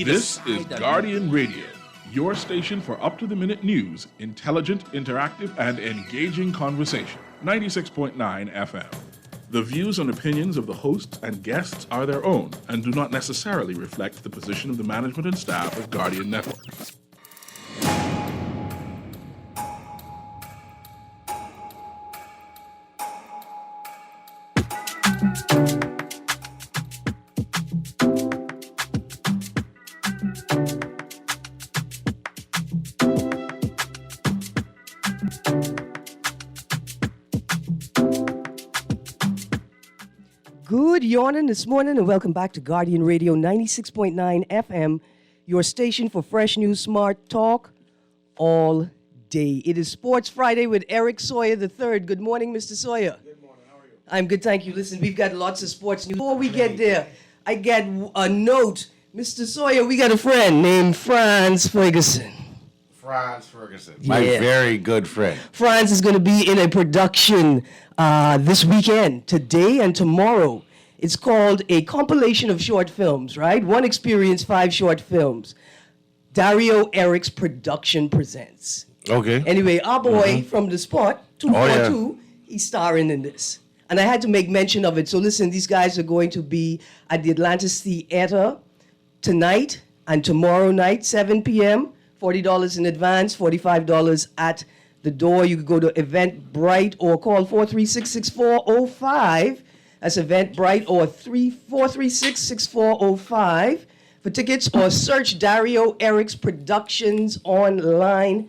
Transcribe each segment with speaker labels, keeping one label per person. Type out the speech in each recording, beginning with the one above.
Speaker 1: This is Guardian Radio, your station for up-to-the-minute news, intelligent, interactive, and engaging conversation. 96.9 FM. The views and opinions of the hosts and guests are their own and do not necessarily reflect the position of the management and staff of Guardian Network.
Speaker 2: Good yawning this morning and welcome back to Guardian Radio 96.9 FM, your station for fresh news, smart talk all day. It is Sports Friday with Eric Sawyer III. Good morning, Mr. Sawyer.
Speaker 3: Good morning. How are you?
Speaker 2: I'm good, thank you. Listen, we've got lots of sports news. Before we get there, I get a note. Mr. Sawyer, we got a friend named Franz Ferguson.
Speaker 3: Franz Ferguson. My
Speaker 2: Yeah.
Speaker 3: very good friend.
Speaker 2: Franz is going to be in a production this weekend, today and tomorrow. It's called a compilation of short films, right? One Experience, 5 short films. Dario Eric's production presents.
Speaker 3: Okay.
Speaker 2: Anyway, our boy from the spot, 242,
Speaker 3: Oh,
Speaker 2: he's starring in this. And I had to make mention of it. So listen, these guys are going to be at the Atlantis Theater tonight and tomorrow night, 7 p.m., $40 in advance, $45 at the door. You could go to Eventbrite or call 436-6405. That's Eventbrite or 436-6405 for tickets, or search Dario Eric's Productions online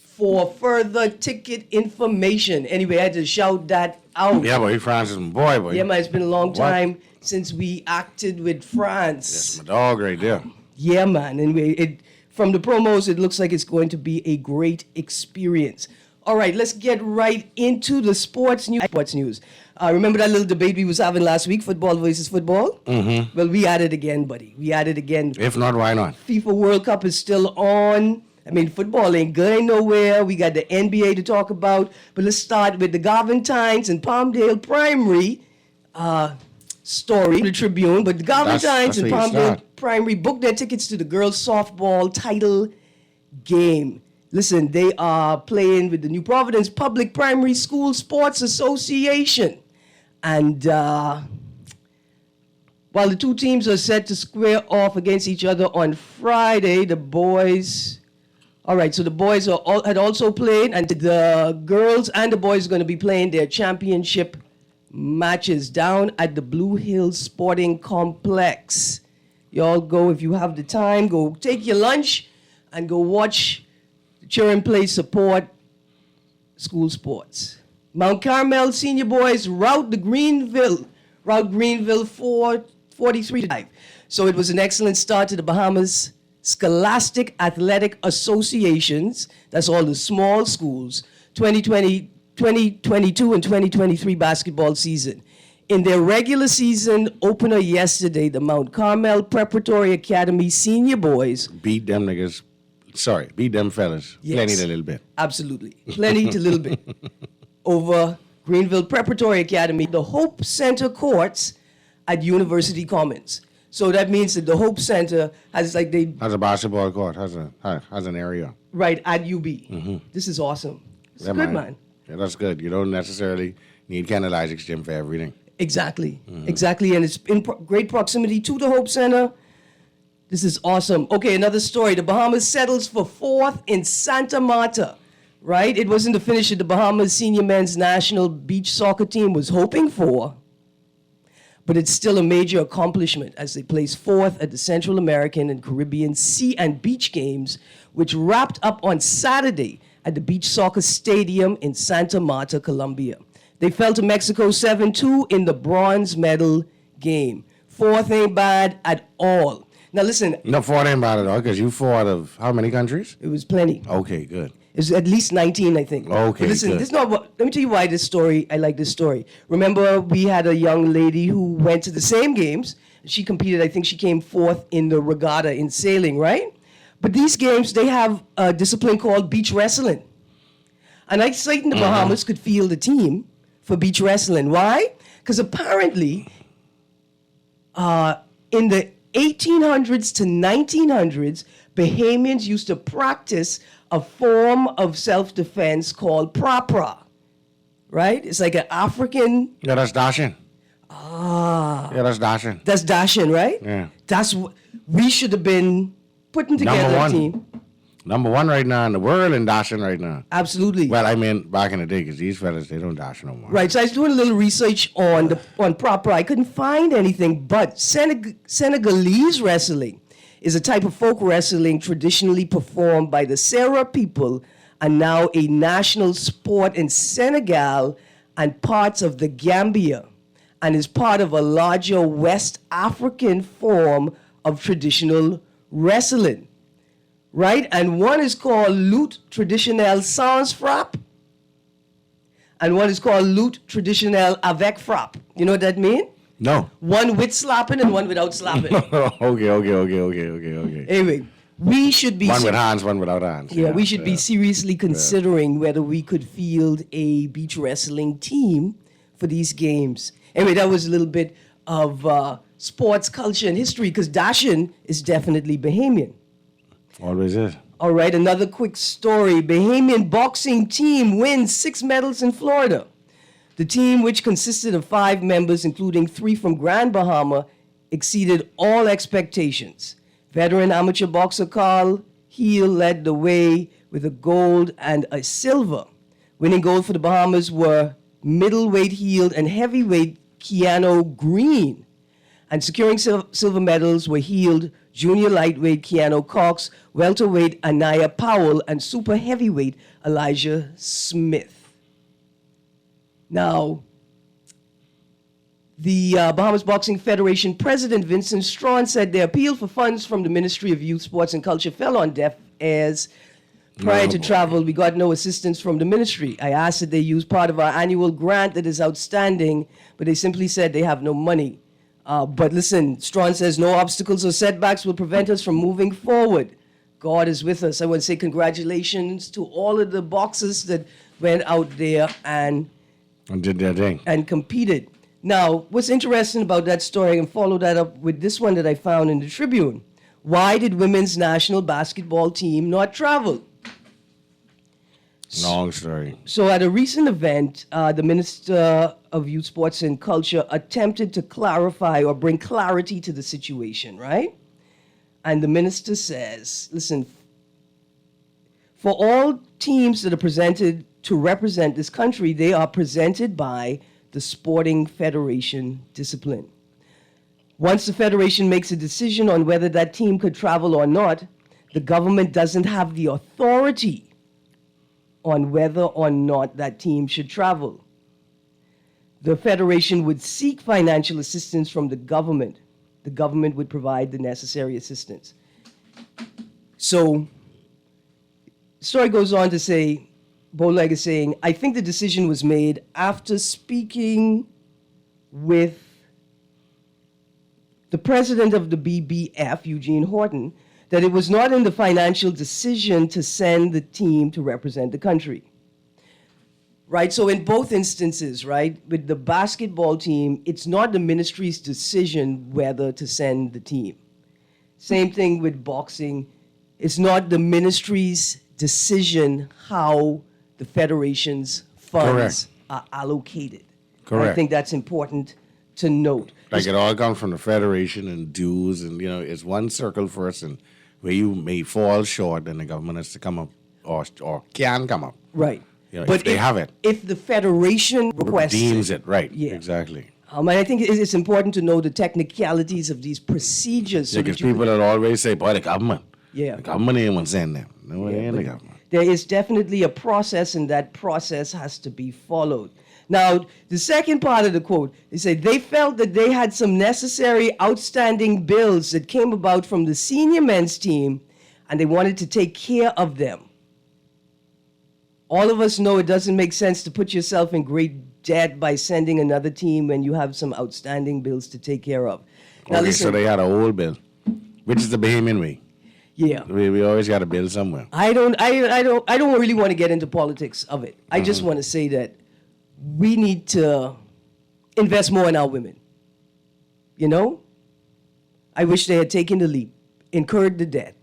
Speaker 2: for further ticket information. Anyway, I had to shout that out.
Speaker 3: Yeah, boy, Franz is my boy, boy.
Speaker 2: Yeah, man, it's been a long
Speaker 3: What?
Speaker 2: time since we acted with France.
Speaker 3: That's my dog right there.
Speaker 2: Yeah, man. Anyway, from the promos, it looks like it's going to be a great experience. All right, let's get right into the sports news. Remember that little debate we was having last week, football versus football? Mm-hmm. Well, we at it again, buddy. We at it again.
Speaker 3: If not, why not?
Speaker 2: FIFA World Cup is still on. I mean, football ain't going nowhere. We got the NBA to talk about. But let's start with the Galvantines and Palmdale Primary story, the Tribune. But the Galvantines
Speaker 3: That's
Speaker 2: and
Speaker 3: where you
Speaker 2: Palmdale
Speaker 3: start.
Speaker 2: Primary booked their tickets to the girls' softball title game. Listen, they are playing with the New Providence Public Primary School Sports Association. And while the two teams are set to square off against each other on Friday, the boys... All right, so the boys had also played, and the girls and the boys are going to be playing their championship matches down at the Blue Hills Sporting Complex. Y'all go, if you have the time, go take your lunch and go watch the children play, support school sports. Mount Carmel senior boys rout Greenville 43-5. So it was an excellent start to the Bahamas Scholastic Athletic Associations, that's all the small schools, 2022 and 2023 basketball season. In their regular season opener yesterday, the Mount Carmel Preparatory Academy senior boys
Speaker 3: Beat them niggas. Sorry, beat them fellas.
Speaker 2: Yes.
Speaker 3: Plenty a little bit.
Speaker 2: Absolutely. Plenty to little bit. Over Greenville Preparatory Academy, the Hope Center courts at University Commons. So that means that the Hope Center has
Speaker 3: Has a basketball court. Has an area.
Speaker 2: right at UB. This is awesome. It's
Speaker 3: Yeah,
Speaker 2: good, man.
Speaker 3: Yeah, that's good. You don't necessarily need Canada Isaacs Gym for everything.
Speaker 2: Exactly. Exactly. And it's in great proximity to the Hope Center. This is awesome. Okay, another story. The Bahamas settles for 4th in Santa Marta, right? It wasn't the finish that the Bahamas senior men's national beach soccer team was hoping for, but it's still a major accomplishment as they placed 4th at the Central American and Caribbean Sea and Beach Games, which wrapped up on Saturday at the Beach Soccer Stadium in Santa Marta, Colombia. They fell to Mexico 7-2 in the bronze medal game. 4th ain't bad at all. Now listen,
Speaker 3: No, 4 ain't bad at all, because you 4 out of how many countries?
Speaker 2: it was plenty.
Speaker 3: Okay, good.
Speaker 2: It's at least 19, I think.
Speaker 3: Okay,
Speaker 2: But listen,
Speaker 3: good.
Speaker 2: this is not what, let me tell you why this story, I like this story. Remember, we had a young lady who went to the same games. She competed, I think she came 4th in the regatta in sailing, right? But these games, they have a discipline called beach wrestling. And I say in the Bahamas could field a team for beach wrestling. Why? Because apparently, in the 1800s to 1900s, Bahamians used to practice a form of self-defense called prapra, right? It's like an African.
Speaker 3: Yeah, that's dashing. Yeah, that's dashing.
Speaker 2: That's dashing, right?
Speaker 3: Yeah.
Speaker 2: That's we should have been putting together
Speaker 3: Number
Speaker 2: a
Speaker 3: one.
Speaker 2: team.
Speaker 3: Number one right now in the world in dashing right now.
Speaker 2: Absolutely.
Speaker 3: Well, I mean, back in the day, because these fellas, they don't dash no more.
Speaker 2: Right, so I was doing a little research on prapra. I couldn't find anything, but Senegalese wrestling is a type of folk wrestling traditionally performed by the Sera people and now a national sport in Senegal and parts of the Gambia, and is part of a larger West African form of traditional wrestling. Right? And one is called lutte traditionnelle sans frappe, and one is called lutte traditionnelle avec frappe. You know what that means?
Speaker 3: No.
Speaker 2: One with slapping and one without slapping.
Speaker 3: Okay.
Speaker 2: Anyway, we should be
Speaker 3: One with hands, one without hands.
Speaker 2: yeah, we should be seriously considering whether we could field a beach wrestling team for these games. Anyway, that was a little bit of sports culture and history, because dashing is definitely Bahamian.
Speaker 3: Always is.
Speaker 2: All right, another quick story. Bahamian boxing team wins 6 medals in Florida. The team, which consisted of 5 members, including 3 from Grand Bahama, exceeded all expectations. Veteran amateur boxer Carl Heel led the way with a gold and a silver. Winning gold for the Bahamas were middleweight Heel and heavyweight Keanu Greene. And securing silver medals were Heel, junior lightweight Keanu Cox, welterweight Anaya Powell, and super heavyweight Elijah Smith. Now, the Bahamas Boxing Federation President Vincent Strawn said their appeal for funds from the Ministry of Youth, Sports and Culture fell on deaf ears. Prior to travel, we got no assistance from the ministry. I asked that they use part of our annual grant that is outstanding, but they simply said they have no money. But listen, Strawn says no obstacles or setbacks will prevent us from moving forward. God is with us. I want to say congratulations to all of the boxers that went out there and
Speaker 3: did their thing.
Speaker 2: And competed. Now, what's interesting about that story, and follow that up with this one that I found in the Tribune. Why did women's national basketball team not travel?
Speaker 3: Long story.
Speaker 2: So at a recent event, the Minister of Youth, Sports and Culture attempted to clarify or bring clarity to the situation, right? And the minister says, listen, for all teams that are presented to represent this country, they are presented by the Sporting Federation discipline. Once the Federation makes a decision on whether that team could travel or not, the government doesn't have the authority on whether or not that team should travel. The Federation would seek financial assistance from the government. The government would provide the necessary assistance. So, the story goes on to say, Bowleg is saying, I think the decision was made after speaking with the president of the BBF, Eugene Horton, that it was not in the financial decision to send the team to represent the country. Right, so in both instances, right, with the basketball team, it's not the ministry's decision whether to send the team. Same thing with boxing. It's not the ministry's decision how the federation's funds are allocated.
Speaker 3: Correct.
Speaker 2: I think that's important to note.
Speaker 3: Like it all comes from the federation and dues, and it's one circle first, and where you may fall short, then the government has to come up or can come up.
Speaker 2: Right.
Speaker 3: But if they have it.
Speaker 2: If the federation requests
Speaker 3: deems it, right.
Speaker 2: Yeah.
Speaker 3: Exactly.
Speaker 2: And I think it's important to know the technicalities of these procedures.
Speaker 3: Because people that always say, boy, the government.
Speaker 2: Yeah.
Speaker 3: The government ain't one send them. No, it ain't the government.
Speaker 2: There is definitely a process, and that process has to be followed. Now, the second part of the quote, they say they felt that they had some necessary outstanding bills that came about from the senior men's team, and they wanted to take care of them. All of us know it doesn't make sense to put yourself in great debt by sending another team when you have some outstanding bills to take care of. Now,
Speaker 3: Okay,
Speaker 2: listen,
Speaker 3: so they had an old bill, which is the Bahamian way.
Speaker 2: yeah.
Speaker 3: We always got a bill somewhere.
Speaker 2: I don't really want to get into politics of it. I just want to say that we need to invest more in our women. I wish they had taken the leap, incurred the debt,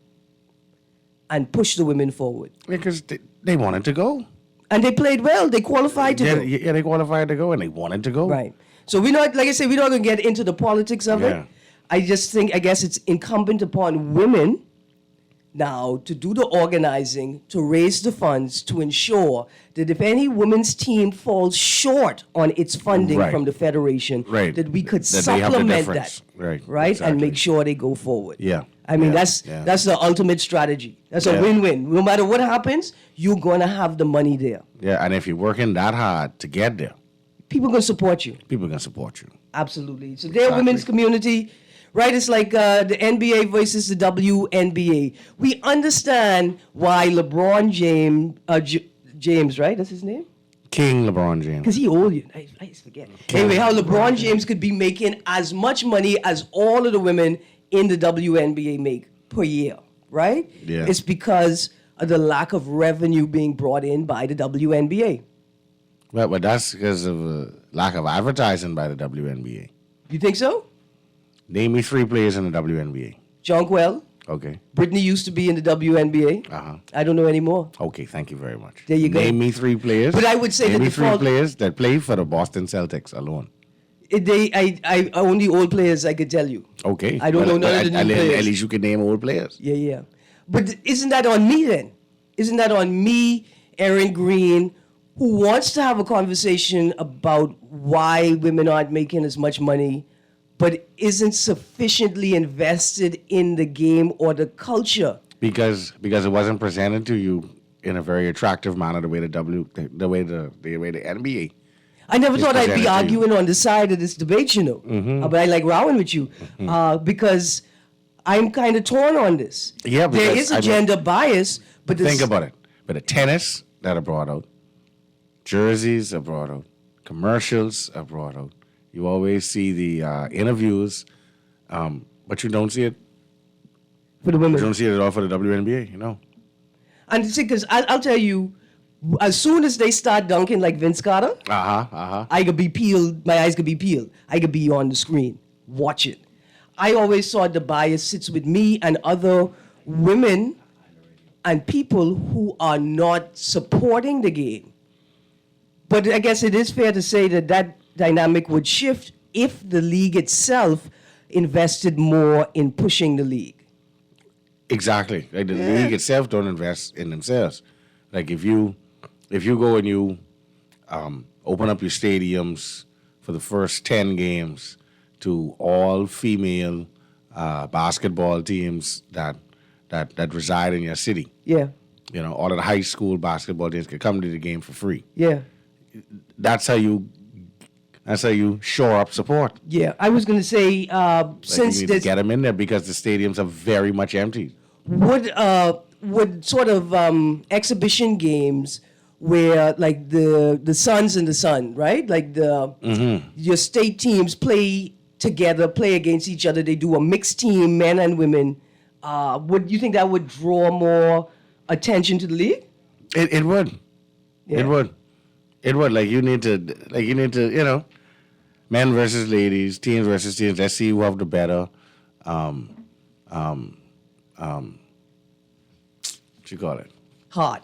Speaker 2: and pushed the women forward.
Speaker 3: Because they wanted to go.
Speaker 2: And they played well. They qualified to go.
Speaker 3: Yeah, they qualified to go and they wanted to go.
Speaker 2: Right. So we're not, like I said, we're not going to get into the politics of
Speaker 3: Yeah.
Speaker 2: it. I guess it's incumbent upon women now to do the organizing, to raise the funds, to ensure that if any women's team falls short on its funding
Speaker 3: Right.
Speaker 2: from the federation,
Speaker 3: Right.
Speaker 2: that we could
Speaker 3: That they have the
Speaker 2: supplement
Speaker 3: difference.
Speaker 2: that,
Speaker 3: Right,
Speaker 2: and
Speaker 3: exactly.
Speaker 2: make sure they go forward.
Speaker 3: Yeah.
Speaker 2: I mean,
Speaker 3: Yeah,
Speaker 2: that's
Speaker 3: yeah.
Speaker 2: that's the ultimate strategy. That's a
Speaker 3: Yeah.
Speaker 2: win-win. No matter what happens, you're going to have the money there.
Speaker 3: Yeah, and if you're working that hard to get there,
Speaker 2: People going to support you.
Speaker 3: people are going to support you.
Speaker 2: Absolutely. So their
Speaker 3: Exactly.
Speaker 2: women's community, right? It's like the NBA versus the WNBA. We understand why LeBron James, right? That's his name?
Speaker 3: King LeBron James.
Speaker 2: Because he old. I forget. Anyway, how LeBron James could be making as much money as all of the women in the WNBA make per year, right?
Speaker 3: Yeah.
Speaker 2: It's because of the lack of revenue being brought in by the WNBA.
Speaker 3: Well, but that's because of lack of advertising by the WNBA.
Speaker 2: You think so?
Speaker 3: Name me 3 players in the WNBA.
Speaker 2: Jonquel,
Speaker 3: Okay.
Speaker 2: Brittany used to be in the WNBA.
Speaker 3: Uh-huh.
Speaker 2: I don't know anymore.
Speaker 3: Okay, thank you very much.
Speaker 2: There you go.
Speaker 3: Name me 3 players.
Speaker 2: But I would say
Speaker 3: Name
Speaker 2: that
Speaker 3: me
Speaker 2: the
Speaker 3: 3
Speaker 2: fault-
Speaker 3: players that play for the Boston Celtics alone.
Speaker 2: I only old players I could tell you.
Speaker 3: Okay.
Speaker 2: I don't know none of the new
Speaker 3: at
Speaker 2: players.
Speaker 3: least you can name old players.
Speaker 2: Yeah. But isn't that on me then? Isn't that on me, Erin Greene, who wants to have a conversation about why women aren't making as much money, but isn't sufficiently invested in the game or the culture?
Speaker 3: Because it wasn't presented to you in a very attractive manner the way the way the NBA.
Speaker 2: I never
Speaker 3: It's
Speaker 2: thought I'd
Speaker 3: presented
Speaker 2: be
Speaker 3: to you.
Speaker 2: arguing on the side of this debate, you know. But I like rowing with you because I'm kind of torn on this.
Speaker 3: Yeah,
Speaker 2: there
Speaker 3: because,
Speaker 2: is a
Speaker 3: I mean,
Speaker 2: gender bias, but
Speaker 3: Think about it. But the tennis that are brought out, jerseys are brought out, commercials are brought out. You always see the interviews, but you don't see it.
Speaker 2: for the
Speaker 3: You
Speaker 2: women.
Speaker 3: don't see it at all for the WNBA. You know.
Speaker 2: And see, because I'll tell you, as soon as they start dunking like Vince Carter, I could be peeled. My eyes could be peeled. I could be on the screen. Watch it. I always thought the bias sits with me and other women and people who are not supporting the game. But I guess it is fair to say that that dynamic would shift if the league itself invested more in pushing the league.
Speaker 3: Exactly. Like the league itself don't invest in themselves. Like if you go and you open up your stadiums for the first 10 games to all female basketball teams that reside in your city.
Speaker 2: Yeah,
Speaker 3: You know, all of the high school basketball teams could come to the game for free.
Speaker 2: yeah.
Speaker 3: That's how you shore up support.
Speaker 2: Yeah, I was going to say,
Speaker 3: Like
Speaker 2: since
Speaker 3: you need to
Speaker 2: this
Speaker 3: get them in there because the stadiums are very much empty.
Speaker 2: would sort of exhibition games where like the Suns and the Sun, right? Like the your state teams play together, play against each other. They do a mixed team, men and women. Would you think that would draw more attention to the league?
Speaker 3: It would.
Speaker 2: Yeah.
Speaker 3: It would. It would. Like you need to, you know, men versus ladies, teams versus teams. Let's see who have the better, what you call it?
Speaker 2: Hard.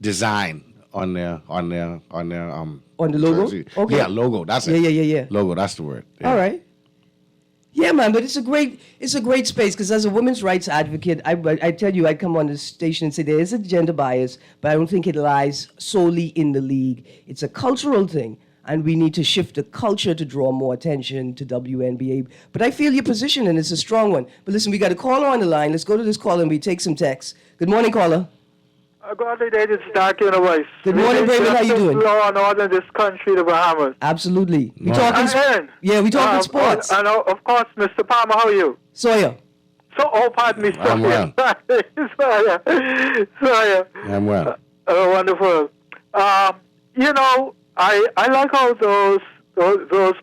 Speaker 3: Design on their
Speaker 2: On the logo?
Speaker 3: jersey.
Speaker 2: Okay.
Speaker 3: Yeah, logo. That's it.
Speaker 2: Yeah.
Speaker 3: Logo. That's the word. Yeah.
Speaker 2: All right. Yeah, man, but it's a great space because as a women's rights advocate, I tell you, I come on this station and say there is a gender bias, but I don't think it lies solely in the league. It's a cultural thing, and we need to shift the culture to draw more attention to WNBA. But I feel your position, and it's a strong one. But listen, we got a caller on the line. Let's go to this caller and we take some texts. Good morning, caller.
Speaker 4: Good day, this is Dark Universe.
Speaker 2: Good morning, Raymond. How you doing?
Speaker 4: Law and order in this country, the Bahamas.
Speaker 2: Absolutely. We
Speaker 3: Morning.
Speaker 2: talking.
Speaker 4: Erin.
Speaker 2: Yeah, we talking sports.
Speaker 4: And of course, Mr. Palmer, how are you?
Speaker 2: Sawyer.
Speaker 4: Pardon me,
Speaker 3: I'm well.
Speaker 4: Sorry.
Speaker 3: I'm well.
Speaker 4: Wonderful. You know, I like how those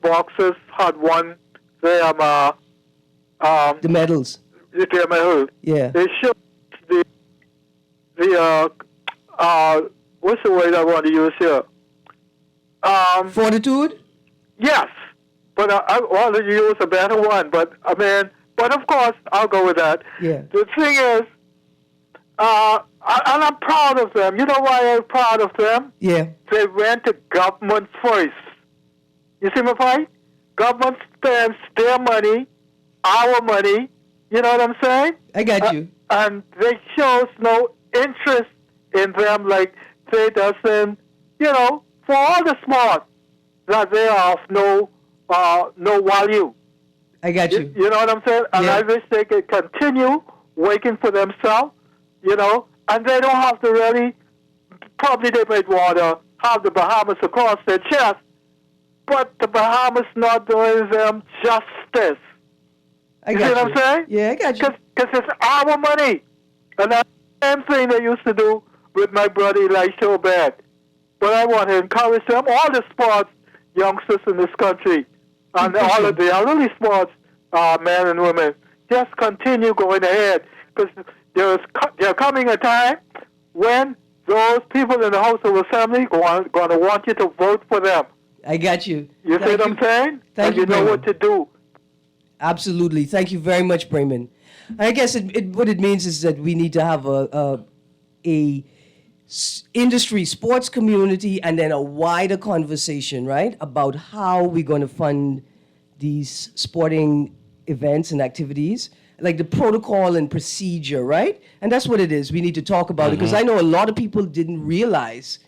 Speaker 4: boxers had won their
Speaker 2: The medals.
Speaker 4: medal.
Speaker 2: Yeah.
Speaker 4: They showed the what's the word I want to use here?
Speaker 2: Fortitude.
Speaker 4: Yes, but I want to use a better one. But I mean, But of course, I'll go with that.
Speaker 2: Yeah.
Speaker 4: The thing is, and I'm proud of them. You know why I'm proud of them?
Speaker 2: Yeah.
Speaker 4: They went to government first. You see my point? Government spends their money, our money. You know what I'm saying?
Speaker 2: I got you.
Speaker 4: And they shows no interest in them, like they doesn't. You know, for all the smart, that they are of no value.
Speaker 2: I got you.
Speaker 4: You know what I'm saying? And
Speaker 2: Yeah.
Speaker 4: I wish they could continue working for themselves, you know, and they don't have to really, probably they might want to have the Bahamas across their chest, but the Bahamas not doing them justice.
Speaker 2: I
Speaker 4: You
Speaker 2: got
Speaker 4: see what I'm saying?
Speaker 2: Yeah, I got you.
Speaker 4: Because it's our money. And that's the same thing they used to do with my brother Elisha Obed. But I want to encourage them, all the sports youngsters in this country, and all of the elderly sports men and women, just continue going ahead, because there's coming a time when those people in the House of Assembly going to want you to vote for them.
Speaker 2: I got you.
Speaker 4: You see what I'm saying?
Speaker 2: Thank
Speaker 4: and
Speaker 2: you,
Speaker 4: you know
Speaker 2: Bremen.
Speaker 4: what to do.
Speaker 2: Absolutely. Thank you very much, Bremen. I guess what it means is that we need to have a industry sports community and then a wider conversation, right, about how we're going to fund these sporting events and activities, like the protocol and procedure, right? And that's what it is. We need to talk about it, because I know a lot of people didn't realize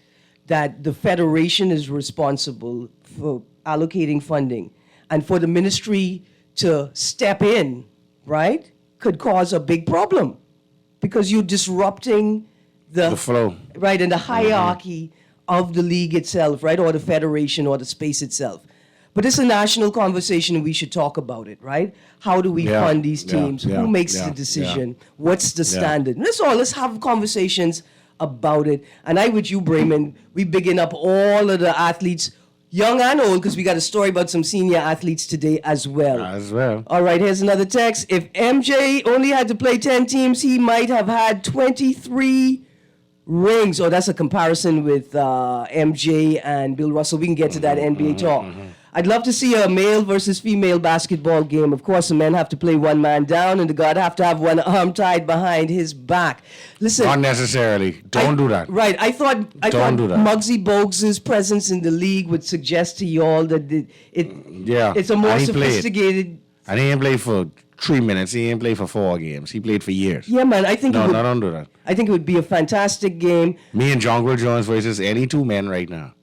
Speaker 2: that the federation is responsible for allocating funding, and for the ministry to step in, right, could cause a big problem, because you're disrupting the
Speaker 3: flow.
Speaker 2: Right, and the hierarchy of the league itself, right, or the federation or the space itself. But it's a national conversation, and we should talk about it, right? How do we
Speaker 3: Yeah,
Speaker 2: fund these
Speaker 3: yeah,
Speaker 2: teams?
Speaker 3: yeah,
Speaker 2: Who makes
Speaker 3: yeah,
Speaker 2: the decision? What's the
Speaker 3: Yeah.
Speaker 2: standard? And that's all. Let's have conversations about it. And I, with you, Bremen, we bigging up all of the athletes, young and old, because we got a story about some senior athletes today as well.
Speaker 3: As well.
Speaker 2: All right, here's another text. If MJ only had to play 10 teams, he might have had 23 rings. Oh, that's a comparison with MJ and Bill Russell. We can get to that NBA talk. I'd love to see a male versus female basketball game. Of course, the men have to play one man down, and the guard have to have one arm tied behind his back. Listen,
Speaker 3: Not necessarily. Don't do that.
Speaker 2: Right, I thought
Speaker 3: Don't do that.
Speaker 2: Muggsy Bogues' presence in the league would suggest to y'all that
Speaker 3: Yeah,
Speaker 2: it's a more
Speaker 3: and he played.
Speaker 2: sophisticated.
Speaker 3: And he ain't played for 3 minutes. He ain't played for 4 games. He played for years.
Speaker 2: Yeah, man, I think
Speaker 3: No,
Speaker 2: it would,
Speaker 3: no, don't do that.
Speaker 2: I think it would be a fantastic game.
Speaker 3: Me and Jonquil Jones versus any 2 men right now.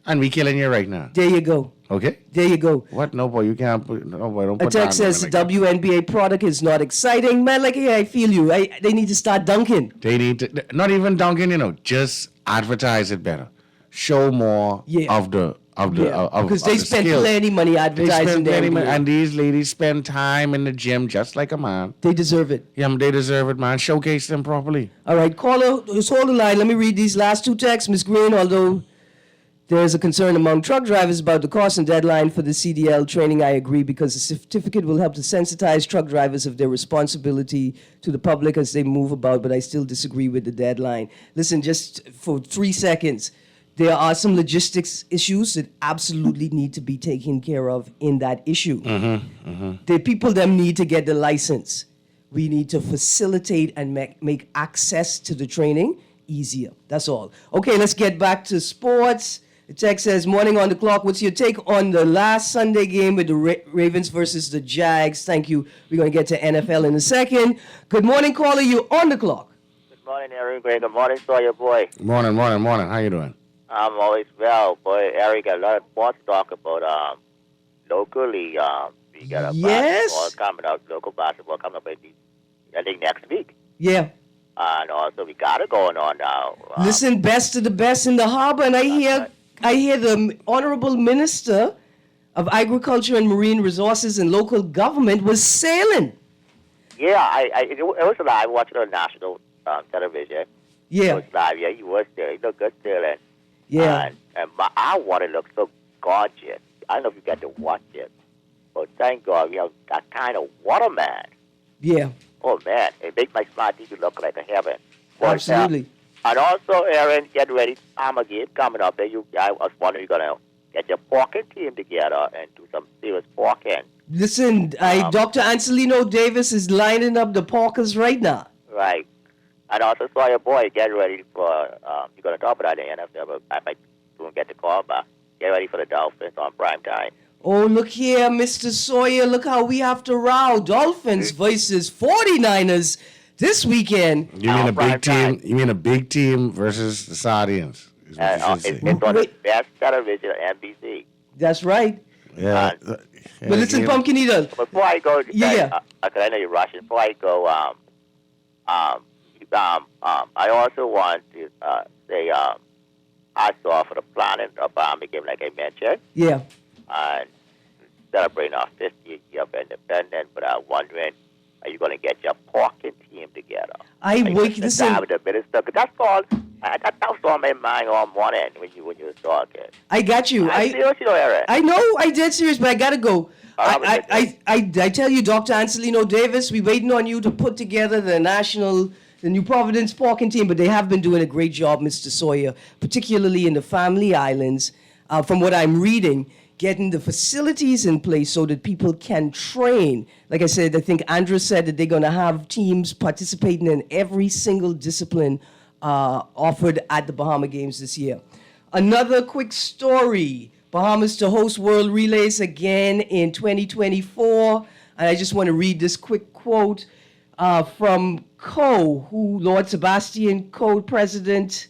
Speaker 3: And we killing you right now.
Speaker 2: There you go.
Speaker 3: Okay?
Speaker 2: There you go.
Speaker 3: What? No, boy, you can't put... No, boy, don't
Speaker 2: A
Speaker 3: put
Speaker 2: text
Speaker 3: that on
Speaker 2: says
Speaker 3: like that.
Speaker 2: WNBA product is not exciting. Man, like, yeah, I feel you. They need to start dunking.
Speaker 3: They need to... Not even dunking, just advertise it better. Show more
Speaker 2: Yeah.
Speaker 3: of the...
Speaker 2: Because they
Speaker 3: the
Speaker 2: spend
Speaker 3: skills.
Speaker 2: plenty money
Speaker 3: They
Speaker 2: advertising
Speaker 3: spend
Speaker 2: their
Speaker 3: plenty money,
Speaker 2: NBA.
Speaker 3: and these ladies spend time in the gym just like a man.
Speaker 2: They deserve it.
Speaker 3: Yeah, they deserve it, man. Showcase them properly.
Speaker 2: All right, caller, just hold the line. Let me read these last 2 texts. Ms. Greene, although there is a concern among truck drivers about the cost and deadline for the CDL training, I agree, because the certificate will help to sensitize truck drivers of their responsibility to the public as they move about, but I still disagree with the deadline. Listen, just for 3 seconds, there are some logistics issues that absolutely need to be taken care of in that issue. The people them need to get the license. We need to facilitate and make access to the training easier. That's all. Okay, let's get back to sports. The text says, morning on the clock. What's your take on the last Sunday game with the Ravens versus the Jags? Thank you. We're going to get to NFL in a second. Good morning, caller. You on the clock.
Speaker 5: Good morning, Erin. Greene. Good morning, Sawyer boy.
Speaker 3: Morning. How you doing?
Speaker 5: I'm always well, boy. Erin got a lot of sports talk about locally. We got a
Speaker 2: Yes.
Speaker 5: basketball coming up, local basketball coming up, I think next week.
Speaker 2: Yeah.
Speaker 5: And also we got it going on now.
Speaker 2: Listen, best of the best in the harbor, and I hear the Honorable Minister of Agriculture and Marine Resources and Local Government was sailing.
Speaker 5: Yeah, it was live. I watched it on national television. It
Speaker 2: Yeah,
Speaker 5: was live. Yeah, he was there. He looked good sailing.
Speaker 2: yeah.
Speaker 5: And our water looks so gorgeous. I don't know if you got to watch it, but thank God we have that kind of water, man.
Speaker 2: Yeah,
Speaker 5: Oh, man, it makes my smart TV look like a heaven. But,
Speaker 2: absolutely.
Speaker 5: and also, Erin, get ready. Summer game coming up. I was wondering you're going to get your porking team together and do some serious porking.
Speaker 2: Listen, Dr. Ancelino Davis is lining up the Parkers right now.
Speaker 5: Right. And also saw your boy get ready for, you're going to talk about the NFL, but I might soon get the call back. Get ready for the Dolphins on prime time.
Speaker 2: Oh, look here, Mr. Sawyer. Look how we have to row. Dolphins versus 49ers this weekend.
Speaker 3: You mean a big team? You mean a big team versus the Sardians? Is what you should say.
Speaker 5: It's on the best television, NBC.
Speaker 2: That's right.
Speaker 3: Yeah.
Speaker 2: But listen, Pumpkin Eater.
Speaker 5: Before I go,
Speaker 2: Yeah.
Speaker 5: I know you're rushing. Before I go, I also want to say I saw for the planning of Bahama game, like I mentioned,
Speaker 2: Yeah.
Speaker 5: and celebrating our 50th year of independence. But I'm wondering, are you going to get your parking team together?
Speaker 2: Listen.
Speaker 5: With the minister, 'cause that's all. That was on my mind all morning when you were talking.
Speaker 2: I got you.
Speaker 5: I'm serious, Erin.
Speaker 2: I know I did serious, but I gotta go. I tell you, Dr. Ancelino Davis, we waiting on you to put together the New Providence parking team, but they have been doing a great job, Mr. Sawyer, particularly in the Family Islands. From what I'm reading, getting the facilities in place so that people can train. Like I said, I think Andrew said that they're going to have teams participating in every single discipline offered at the Bahama Games this year. Another quick story. Bahamas to host World Relays again in 2024. And I just want to read this quick quote from Lord Sebastian Coe, president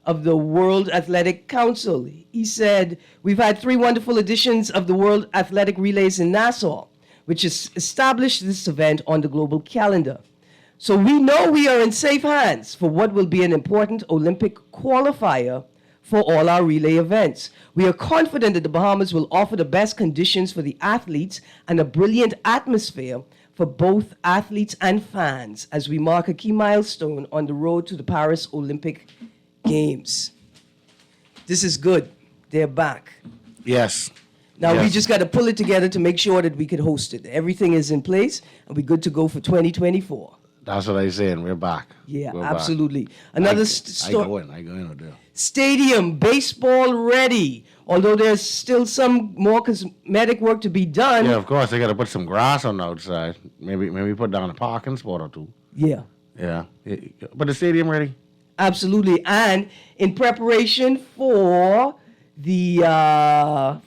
Speaker 2: of the World Athletic Council. He said, "We've had 3 wonderful editions of the World Athletic Relays in Nassau, which has established this event on the global calendar. So we know we are in safe hands for what will be an important Olympic qualifier for all our relay events. We are confident that the Bahamas will offer the best conditions for the athletes and a brilliant atmosphere for both athletes and fans as we mark a key milestone on the road to the Paris Olympic Games." This is good. They're back.
Speaker 3: Yes.
Speaker 2: Now we
Speaker 3: Yes.
Speaker 2: just got to pull it together to make sure that we could host it. Everything is in place, and we're good to go for 2024.
Speaker 3: That's what I'm saying. We're back.
Speaker 2: Yeah,
Speaker 3: We're back.
Speaker 2: absolutely. Another
Speaker 3: I go in or there.
Speaker 2: stadium, baseball ready. Although there's still some more cosmetic work to be done.
Speaker 3: Yeah, of course. They got to put some grass on the outside. Maybe put down a parking spot or 2.
Speaker 2: Yeah,
Speaker 3: Yeah. But the stadium ready?
Speaker 2: absolutely. And in preparation for the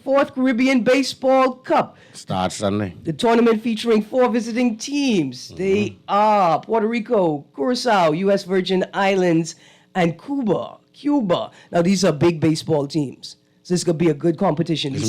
Speaker 2: 4th Caribbean Baseball Cup,
Speaker 3: Start Sunday.
Speaker 2: the tournament featuring 4 visiting teams. They are Puerto Rico, Curacao, U.S. Virgin Islands, and Cuba. Now, these are big baseball teams. So this is going to be a good competition.
Speaker 3: You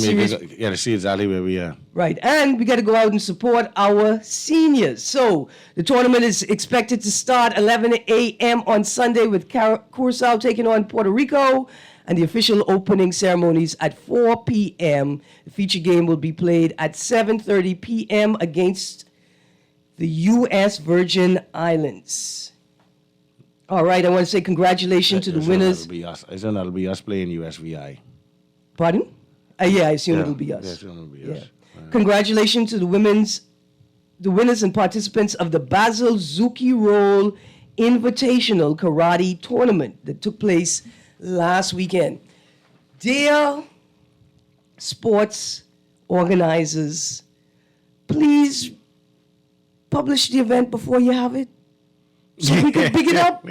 Speaker 3: got to see exactly where we are.
Speaker 2: Right, and we got to go out and support our seniors. So the tournament is expected to start 11 a.m. on Sunday with Curacao taking on Puerto Rico, and the official opening ceremonies at 4 p.m. The feature game will be played at 7:30 p.m. against the U.S. Virgin Islands. All right, I want to say congratulations to the winners.
Speaker 3: I said that'll be us playing USVI.
Speaker 2: Pardon? Yeah, I assume it'll be us.
Speaker 3: Yeah, I assume it'll be us.
Speaker 2: Congratulations to the winners and participants of the Basil Zuki Roll Invitational Karate Tournament that took place last weekend. Dear sports organizers, please publish the event before you have it so we can pick it up.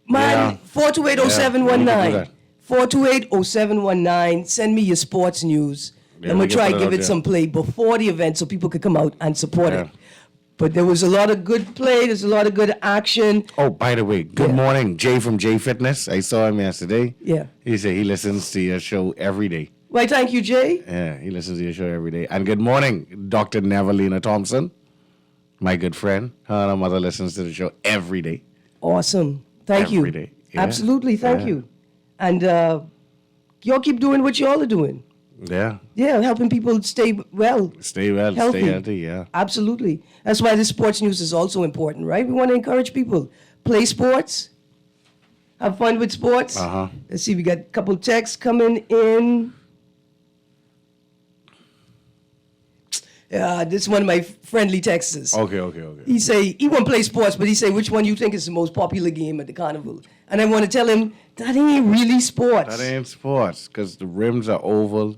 Speaker 2: Man, 428-0719. 428-0719. Send me your sports news.
Speaker 3: Yeah,
Speaker 2: I'm going
Speaker 3: we
Speaker 2: to
Speaker 3: can
Speaker 2: try
Speaker 3: put
Speaker 2: to
Speaker 3: it
Speaker 2: give
Speaker 3: out
Speaker 2: it
Speaker 3: there.
Speaker 2: some play before the event so people could come out and support
Speaker 3: Yeah.
Speaker 2: it. But there was a lot of good play. There's a lot of good action.
Speaker 3: Oh, by the way, good morning, Jay from Jay Fitness. I saw him yesterday.
Speaker 2: Yeah.
Speaker 3: He said he listens to your show every day.
Speaker 2: Right, thank you, Jay.
Speaker 3: Yeah, he listens to your show every day. And good morning, Dr. Nevelina Thompson, my good friend. Her and her mother listens to the show every day.
Speaker 2: Awesome. Thank you.
Speaker 3: Every day. Yeah.
Speaker 2: Absolutely, thank
Speaker 3: Yeah.
Speaker 2: you. And y'all keep doing what y'all are doing.
Speaker 3: Yeah.
Speaker 2: Yeah, helping people stay well.
Speaker 3: Stay well,
Speaker 2: Healthy.
Speaker 3: stay healthy, yeah.
Speaker 2: Absolutely. That's why the sports news is also important, right? We want to encourage people. Play sports. Have fun with sports.
Speaker 3: Uh-huh.
Speaker 2: Let's see, we got a couple texts coming in. This is one of my friendly texts.
Speaker 3: Okay.
Speaker 2: He say, he won't play sports, but he say, which one you think is the most popular game at the carnival? And I want to tell him, that ain't really sports.
Speaker 3: That ain't sports, because the rims are oval.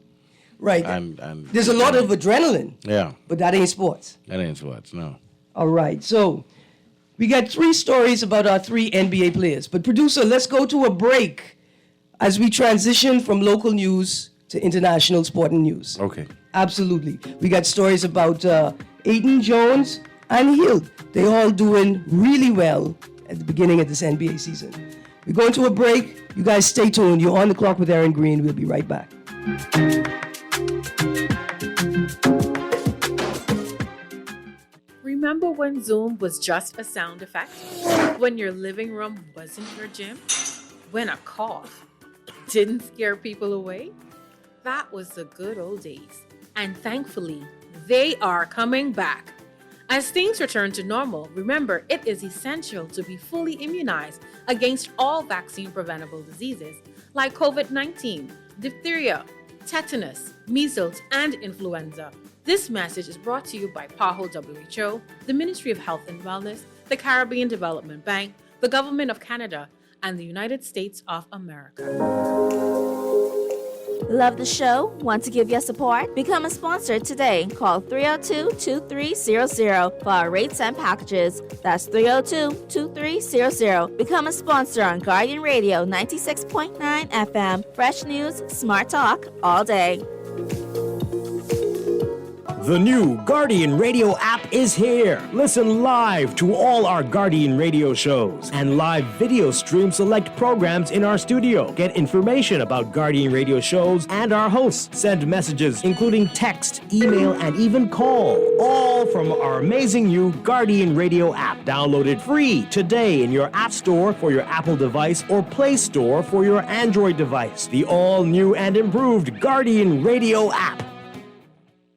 Speaker 2: Right.
Speaker 3: And
Speaker 2: There's a lot of adrenaline,
Speaker 3: yeah,
Speaker 2: but that ain't sports.
Speaker 3: that ain't sports. No.
Speaker 2: All right, so we got 3 stories about our 3 NBA players. But producer, let's go to a break as we transition from local news to international sporting news.
Speaker 3: Okay.
Speaker 2: Absolutely. We got stories about Aiden Jones and Hill. They all doing really well at the beginning of this NBA season. We're going to a break. You guys stay tuned. You're on the clock with Erin Greene. We'll be right back.
Speaker 6: Remember when Zoom was just a sound effect? When your living room wasn't your gym? When a cough didn't scare people away? That was the good old days. And thankfully, they are coming back. As things return to normal, remember it is essential to be fully immunized against all vaccine-preventable diseases like COVID-19, diphtheria, tetanus, measles, and influenza. This message is brought to you by PAHO WHO, the Ministry of Health and Wellness, the Caribbean Development Bank, the Government of Canada, and the United States of America.
Speaker 7: Love the show? Want to give your support? Become a sponsor today. Call 302-2300 for our rates and packages. That's 302-2300. Become a sponsor on Guardian Radio 96.9 FM. Fresh news, smart talk, all day.
Speaker 8: The new Guardian Radio app is here. Listen live to all our Guardian Radio shows and live video stream select programs in our studio. Get information about Guardian Radio shows and our hosts. Send messages including text, email, and even call. All from our amazing new Guardian Radio app. Download it free today in your App Store for your Apple device or Play Store for your Android device. The all-new and improved Guardian Radio app.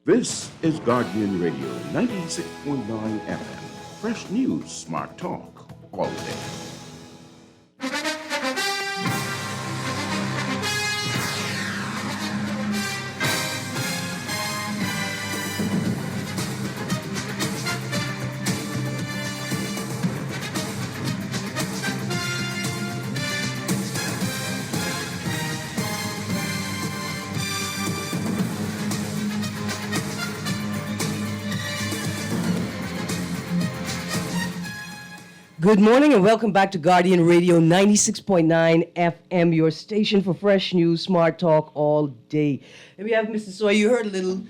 Speaker 9: This is Guardian Radio 96.9 FM. Fresh news, smart talk, all day.
Speaker 2: Good morning and welcome back to Guardian Radio 96.9 FM, your station for fresh news, smart talk all day. And we have Mr. Sawyer. You heard a little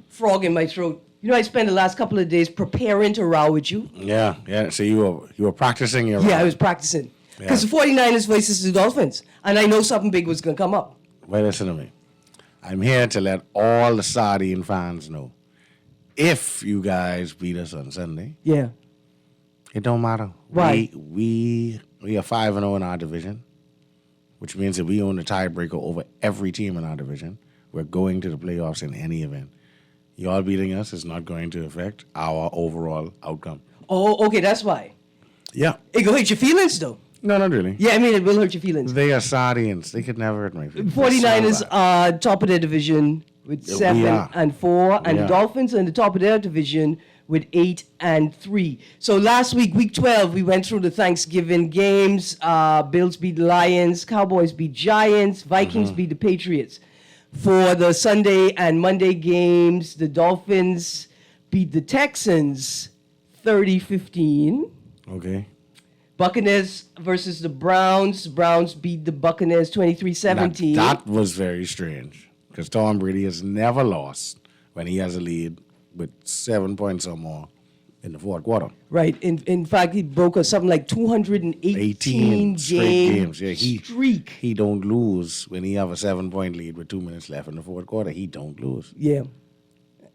Speaker 2: frog in my throat. You know, I spent the last couple of days preparing to row with you.
Speaker 3: Yeah. So you were practicing your.
Speaker 2: Yeah, I was practicing. Because the 49ers versus the Dolphins. And I know something big was going to come up.
Speaker 3: Wait, listen to me. I'm here to let all the Sardine fans know. If you guys beat us on Sunday.
Speaker 2: Yeah.
Speaker 3: It don't matter.
Speaker 2: Right.
Speaker 3: We are 5-0 in our division, which means that we own the tiebreaker over every team in our division. We're going to the playoffs in any event. Y'all beating us is not going to affect our overall outcome.
Speaker 2: Oh, okay, that's why.
Speaker 3: Yeah.
Speaker 2: It will hurt your feelings, though.
Speaker 3: No, not really.
Speaker 2: Yeah, I mean, it will hurt your feelings.
Speaker 3: They are Sardines. They could never hurt my feelings.
Speaker 2: 49ers are top of their division with 7-4, and the Dolphins are in the top of their division with 8-3. So last week, week 12, we went through the Thanksgiving games. Bills beat the Lions, Cowboys beat Giants, Vikings beat the Patriots. For the Sunday and Monday games, the Dolphins beat the Texans 30-15.
Speaker 3: Okay.
Speaker 2: Buccaneers versus the Browns. Browns beat the Buccaneers 23-17.
Speaker 3: That was very strange because Tom Brady has never lost when he has a lead with 7 points or more in the fourth quarter.
Speaker 2: Right. In fact, he broke something like 218
Speaker 3: games. Yeah,
Speaker 2: streak.
Speaker 3: He don't lose when he have a 7-point lead with 2 minutes left in the fourth quarter. He don't lose.
Speaker 2: Yeah.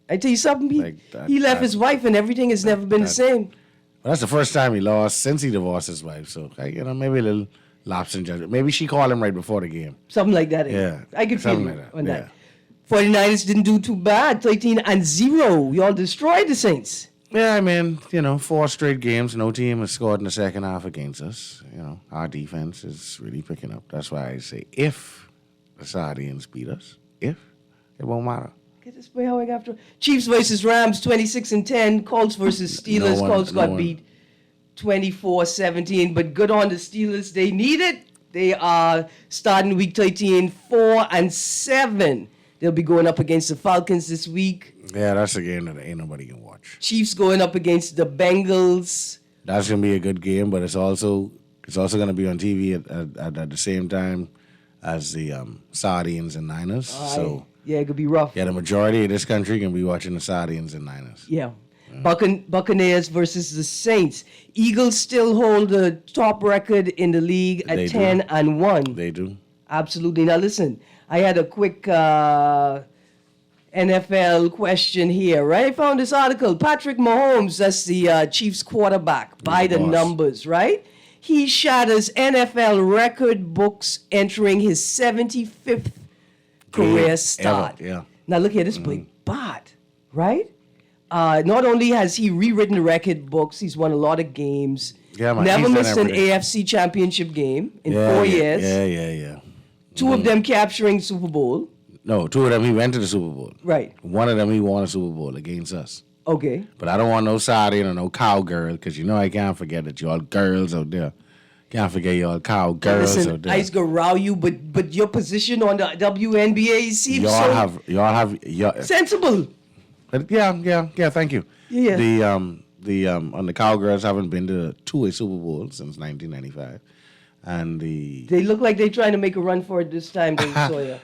Speaker 2: I tell you something, he left his wife and everything has never been the same.
Speaker 3: Well, that's the first time he lost since he divorced his wife. So, maybe a little lapse in judgment. Maybe she called him right before the game.
Speaker 2: Something like that.
Speaker 3: Yeah.
Speaker 2: I could feel
Speaker 3: something like that.
Speaker 2: on that. 49ers didn't do too bad. 13-0. Y'all destroyed the Saints.
Speaker 3: Yeah, I mean, 4 straight games. No team has scored in the second half against us. Our defense is really picking up. That's why I say if the Sardines beat us, it won't matter.
Speaker 2: Get this way how I got to. Chiefs versus Rams, 26-10. Colts versus Steelers. Colts got beat 24-17. But good on the Steelers. They need it. They are starting week 13 4-7. They'll be going up against the Falcons this week.
Speaker 3: Yeah, that's a game that ain't nobody can watch.
Speaker 2: Chiefs going up against the Bengals.
Speaker 3: That's gonna be a good game, but it's also gonna be on TV at the same time as the Sardines and Niners. So
Speaker 2: yeah, it could be rough.
Speaker 3: yeah, the majority of this country can be watching the Sardines and Niners.
Speaker 2: Yeah. Buccaneers versus the Saints. Eagles still hold the top record in the league at
Speaker 3: They do.
Speaker 2: 10-1.
Speaker 3: They do.
Speaker 2: Absolutely. Now listen, I had a quick NFL question here, right? I found this article. Patrick Mahomes, that's the Chiefs quarterback, by the
Speaker 3: boss.
Speaker 2: numbers, right? He shatters NFL record books entering his 75th career
Speaker 3: Ever,
Speaker 2: start.
Speaker 3: yeah.
Speaker 2: Now look here, this boy, Bart, right? Not only has he rewritten the record books, he's won a lot of games.
Speaker 3: Yeah, man,
Speaker 2: Never
Speaker 3: he's done
Speaker 2: missed an
Speaker 3: everything.
Speaker 2: AFC championship game in
Speaker 3: Yeah,
Speaker 2: 4
Speaker 3: yeah,
Speaker 2: years.
Speaker 3: Yeah.
Speaker 2: Two of them capturing Super Bowl.
Speaker 3: No, two of them he went to the Super Bowl.
Speaker 2: Right.
Speaker 3: One of them he won a Super Bowl against us.
Speaker 2: Okay.
Speaker 3: But I don't want no Sardine or no cowgirl, because you know I can't forget that you all girls out there. Can't forget you all cowgirls
Speaker 2: Listen,
Speaker 3: out there.
Speaker 2: I was gonna row you, but your position on the WNBA seems
Speaker 3: Y'all
Speaker 2: so
Speaker 3: have
Speaker 2: sensible.
Speaker 3: But yeah, thank you.
Speaker 2: Yeah.
Speaker 3: The on the Cowgirls haven't been to a Super Bowl since 1995, and
Speaker 2: They look like they're trying to make a run for it this time, though, Sawyer.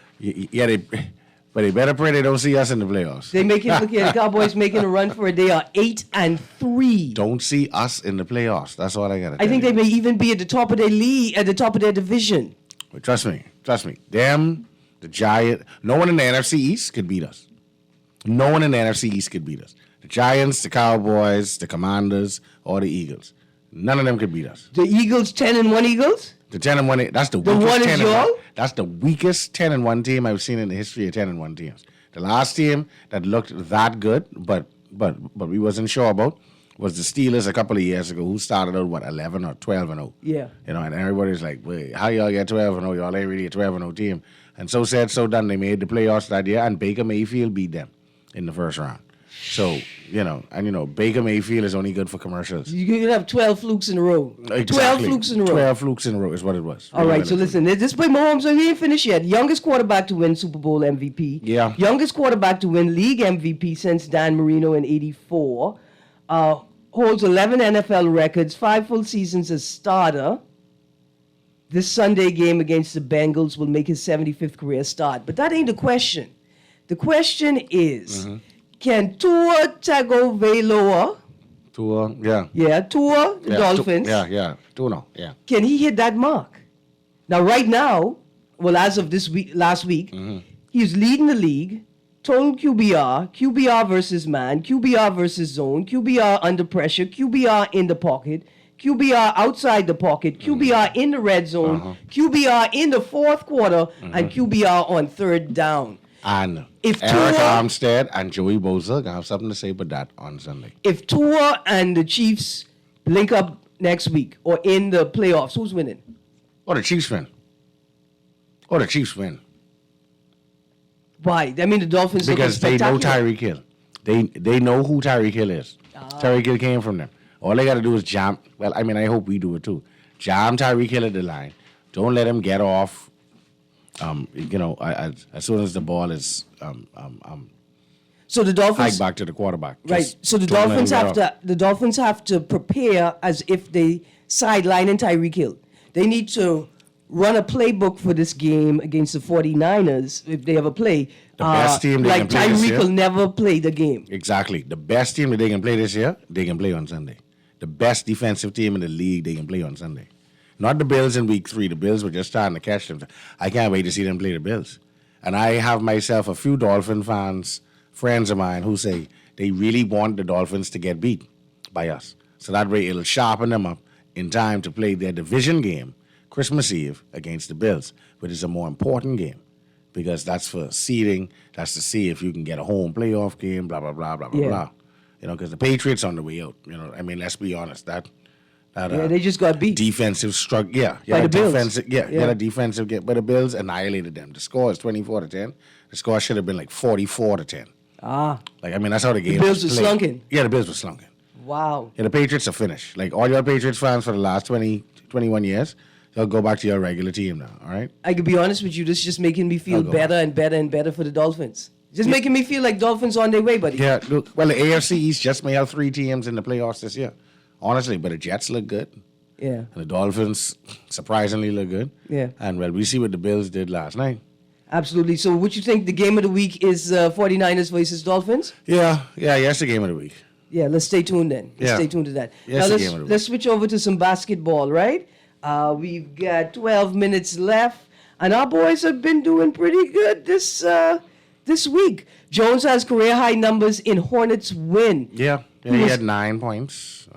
Speaker 3: but they better pray they don't see us in the playoffs.
Speaker 2: They make it look here. The Cowboys making a run for it. They are 8-3.
Speaker 3: Don't see us in the playoffs. That's all I gotta.
Speaker 2: I think
Speaker 3: tell
Speaker 2: they may even be at the top of their league, at the top of their division.
Speaker 3: But trust me. Them, the Giant. No one in the NFC East could beat us. No one in the NFC East could beat us. The Giants, the Cowboys, the Commanders, or the Eagles. None of them could beat us.
Speaker 2: The Eagles, 10-1 Eagles.
Speaker 3: The 10-1. That's the
Speaker 2: The
Speaker 3: weakest
Speaker 2: one is
Speaker 3: 10-1.
Speaker 2: y'all?
Speaker 3: That's the weakest 10-1 team I've seen in the history of 10-1 teams. The last team that looked that good, but we wasn't sure about, was the Steelers a couple of years ago, who started out 11 or 12-0.
Speaker 2: Yeah.
Speaker 3: You know, and everybody's like, wait, how y'all get 12-0? Y'all ain't really a 12-0 team. And so said, so done. They made the playoffs that year, and Baker Mayfield beat them in the first round. So, Baker Mayfield is only good for commercials.
Speaker 2: You could have 12 flukes in a row.
Speaker 3: Exactly.
Speaker 2: 12 flukes in a row.
Speaker 3: 12 flukes in a row is what it was.
Speaker 2: All right, so listen, this boy Mahomes, he ain't finished yet. Youngest quarterback to win Super Bowl MVP.
Speaker 3: Yeah.
Speaker 2: Youngest quarterback to win league MVP since Dan Marino in 84. Holds 11 NFL records, 5 full seasons as starter. This Sunday game against the Bengals will make his 75th career start. But that ain't the question. The question is, can Tua Tagovailoa,
Speaker 3: Tua, yeah.
Speaker 2: Tua, the Dolphins,
Speaker 3: Tua, yeah.
Speaker 2: can he hit that mark? Now, right now, well, as of last week, he's leading the league, total QBR versus man, QBR versus zone, QBR under pressure, QBR in the pocket, QBR outside the pocket, QBR in the red zone, QBR in the fourth quarter, and QBR on third down.
Speaker 3: And
Speaker 2: If
Speaker 3: Eric
Speaker 2: Tua-
Speaker 3: Armstead and Joey Bosa have something to say about that on Sunday.
Speaker 2: If Tua and the Chiefs link up next week or in the playoffs, who's winning?
Speaker 3: Or the Chiefs win.
Speaker 2: Why? I mean, the Dolphins look
Speaker 3: Because they know
Speaker 2: spectacular.
Speaker 3: Tyreek Hill. They know who Tyreek Hill is. Tyreek Hill came from them. All they got to do is jam. Well, I mean, I hope we do it too. Jam Tyreek Hill at the line. Don't let him get off. As soon as the ball is
Speaker 2: So the Dolphins
Speaker 3: hiked back to the quarterback.
Speaker 2: Right.
Speaker 3: Just
Speaker 2: So the
Speaker 3: don't let him
Speaker 2: Dolphins
Speaker 3: get off.
Speaker 2: the Dolphins have to prepare as if they sidelining Tyreek Hill. They need to run a playbook for this game against the 49ers if they ever play.
Speaker 3: The best team they
Speaker 2: like
Speaker 3: can play this
Speaker 2: Tyreek
Speaker 3: year.
Speaker 2: will never play the game.
Speaker 3: Exactly. The best team that they can play this year, they can play on Sunday. The best defensive team in the league, they can play on Sunday. Not the Bills in week 3. The Bills were just starting to catch them. I can't wait to see them play the Bills. And I have myself a few Dolphin fans, friends of mine, who say they really want the Dolphins to get beat by us. So that way it'll sharpen them up in time to play their division game Christmas Eve against the Bills, which is a more important game because that's for seeding. That's to see if you can get a home playoff game, blah, blah, blah, blah, blah,
Speaker 2: Yeah.
Speaker 3: blah. Because the Patriots on the way out. I mean, let's be honest.
Speaker 2: They just got beat.
Speaker 3: Defensive struggle,
Speaker 2: By the Bills.
Speaker 3: A defensive game. But the Bills annihilated them. The score is 24-10. The score should have been like 44-10. That's how the game
Speaker 2: Bills
Speaker 3: was
Speaker 2: were
Speaker 3: played.
Speaker 2: slunking.
Speaker 3: Yeah, the Bills were slunking.
Speaker 2: Wow.
Speaker 3: Yeah, the Patriots are finished. Like all your Patriots fans for the last 20, 21 years, They'll go back to your regular team now, all right?
Speaker 2: I could be honest with you, this is just making me feel
Speaker 3: I'll go
Speaker 2: better and better and better for the Dolphins. Just making me feel like Dolphins on their way, buddy.
Speaker 3: Yeah, look, well, the AFC East just may have 3 teams in the playoffs this year. Honestly, but the Jets look good.
Speaker 2: Yeah.
Speaker 3: And the Dolphins surprisingly look good.
Speaker 2: Yeah.
Speaker 3: And, well, we see what the Bills did last night.
Speaker 2: Absolutely. So what you think the game of the week is 49ers versus Dolphins?
Speaker 3: Yeah, yes, the game of the week.
Speaker 2: Yeah, let's stay tuned then. Let's
Speaker 3: Yeah.
Speaker 2: stay tuned to that.
Speaker 3: Yes,
Speaker 2: now
Speaker 3: the game of the
Speaker 2: let's switch over to some basketball, right? We've got 12 minutes left, and our boys have been doing pretty good this week. Jones has career high numbers in Hornets win.
Speaker 3: Yeah,
Speaker 2: He
Speaker 3: he
Speaker 2: was-
Speaker 3: had 9 points.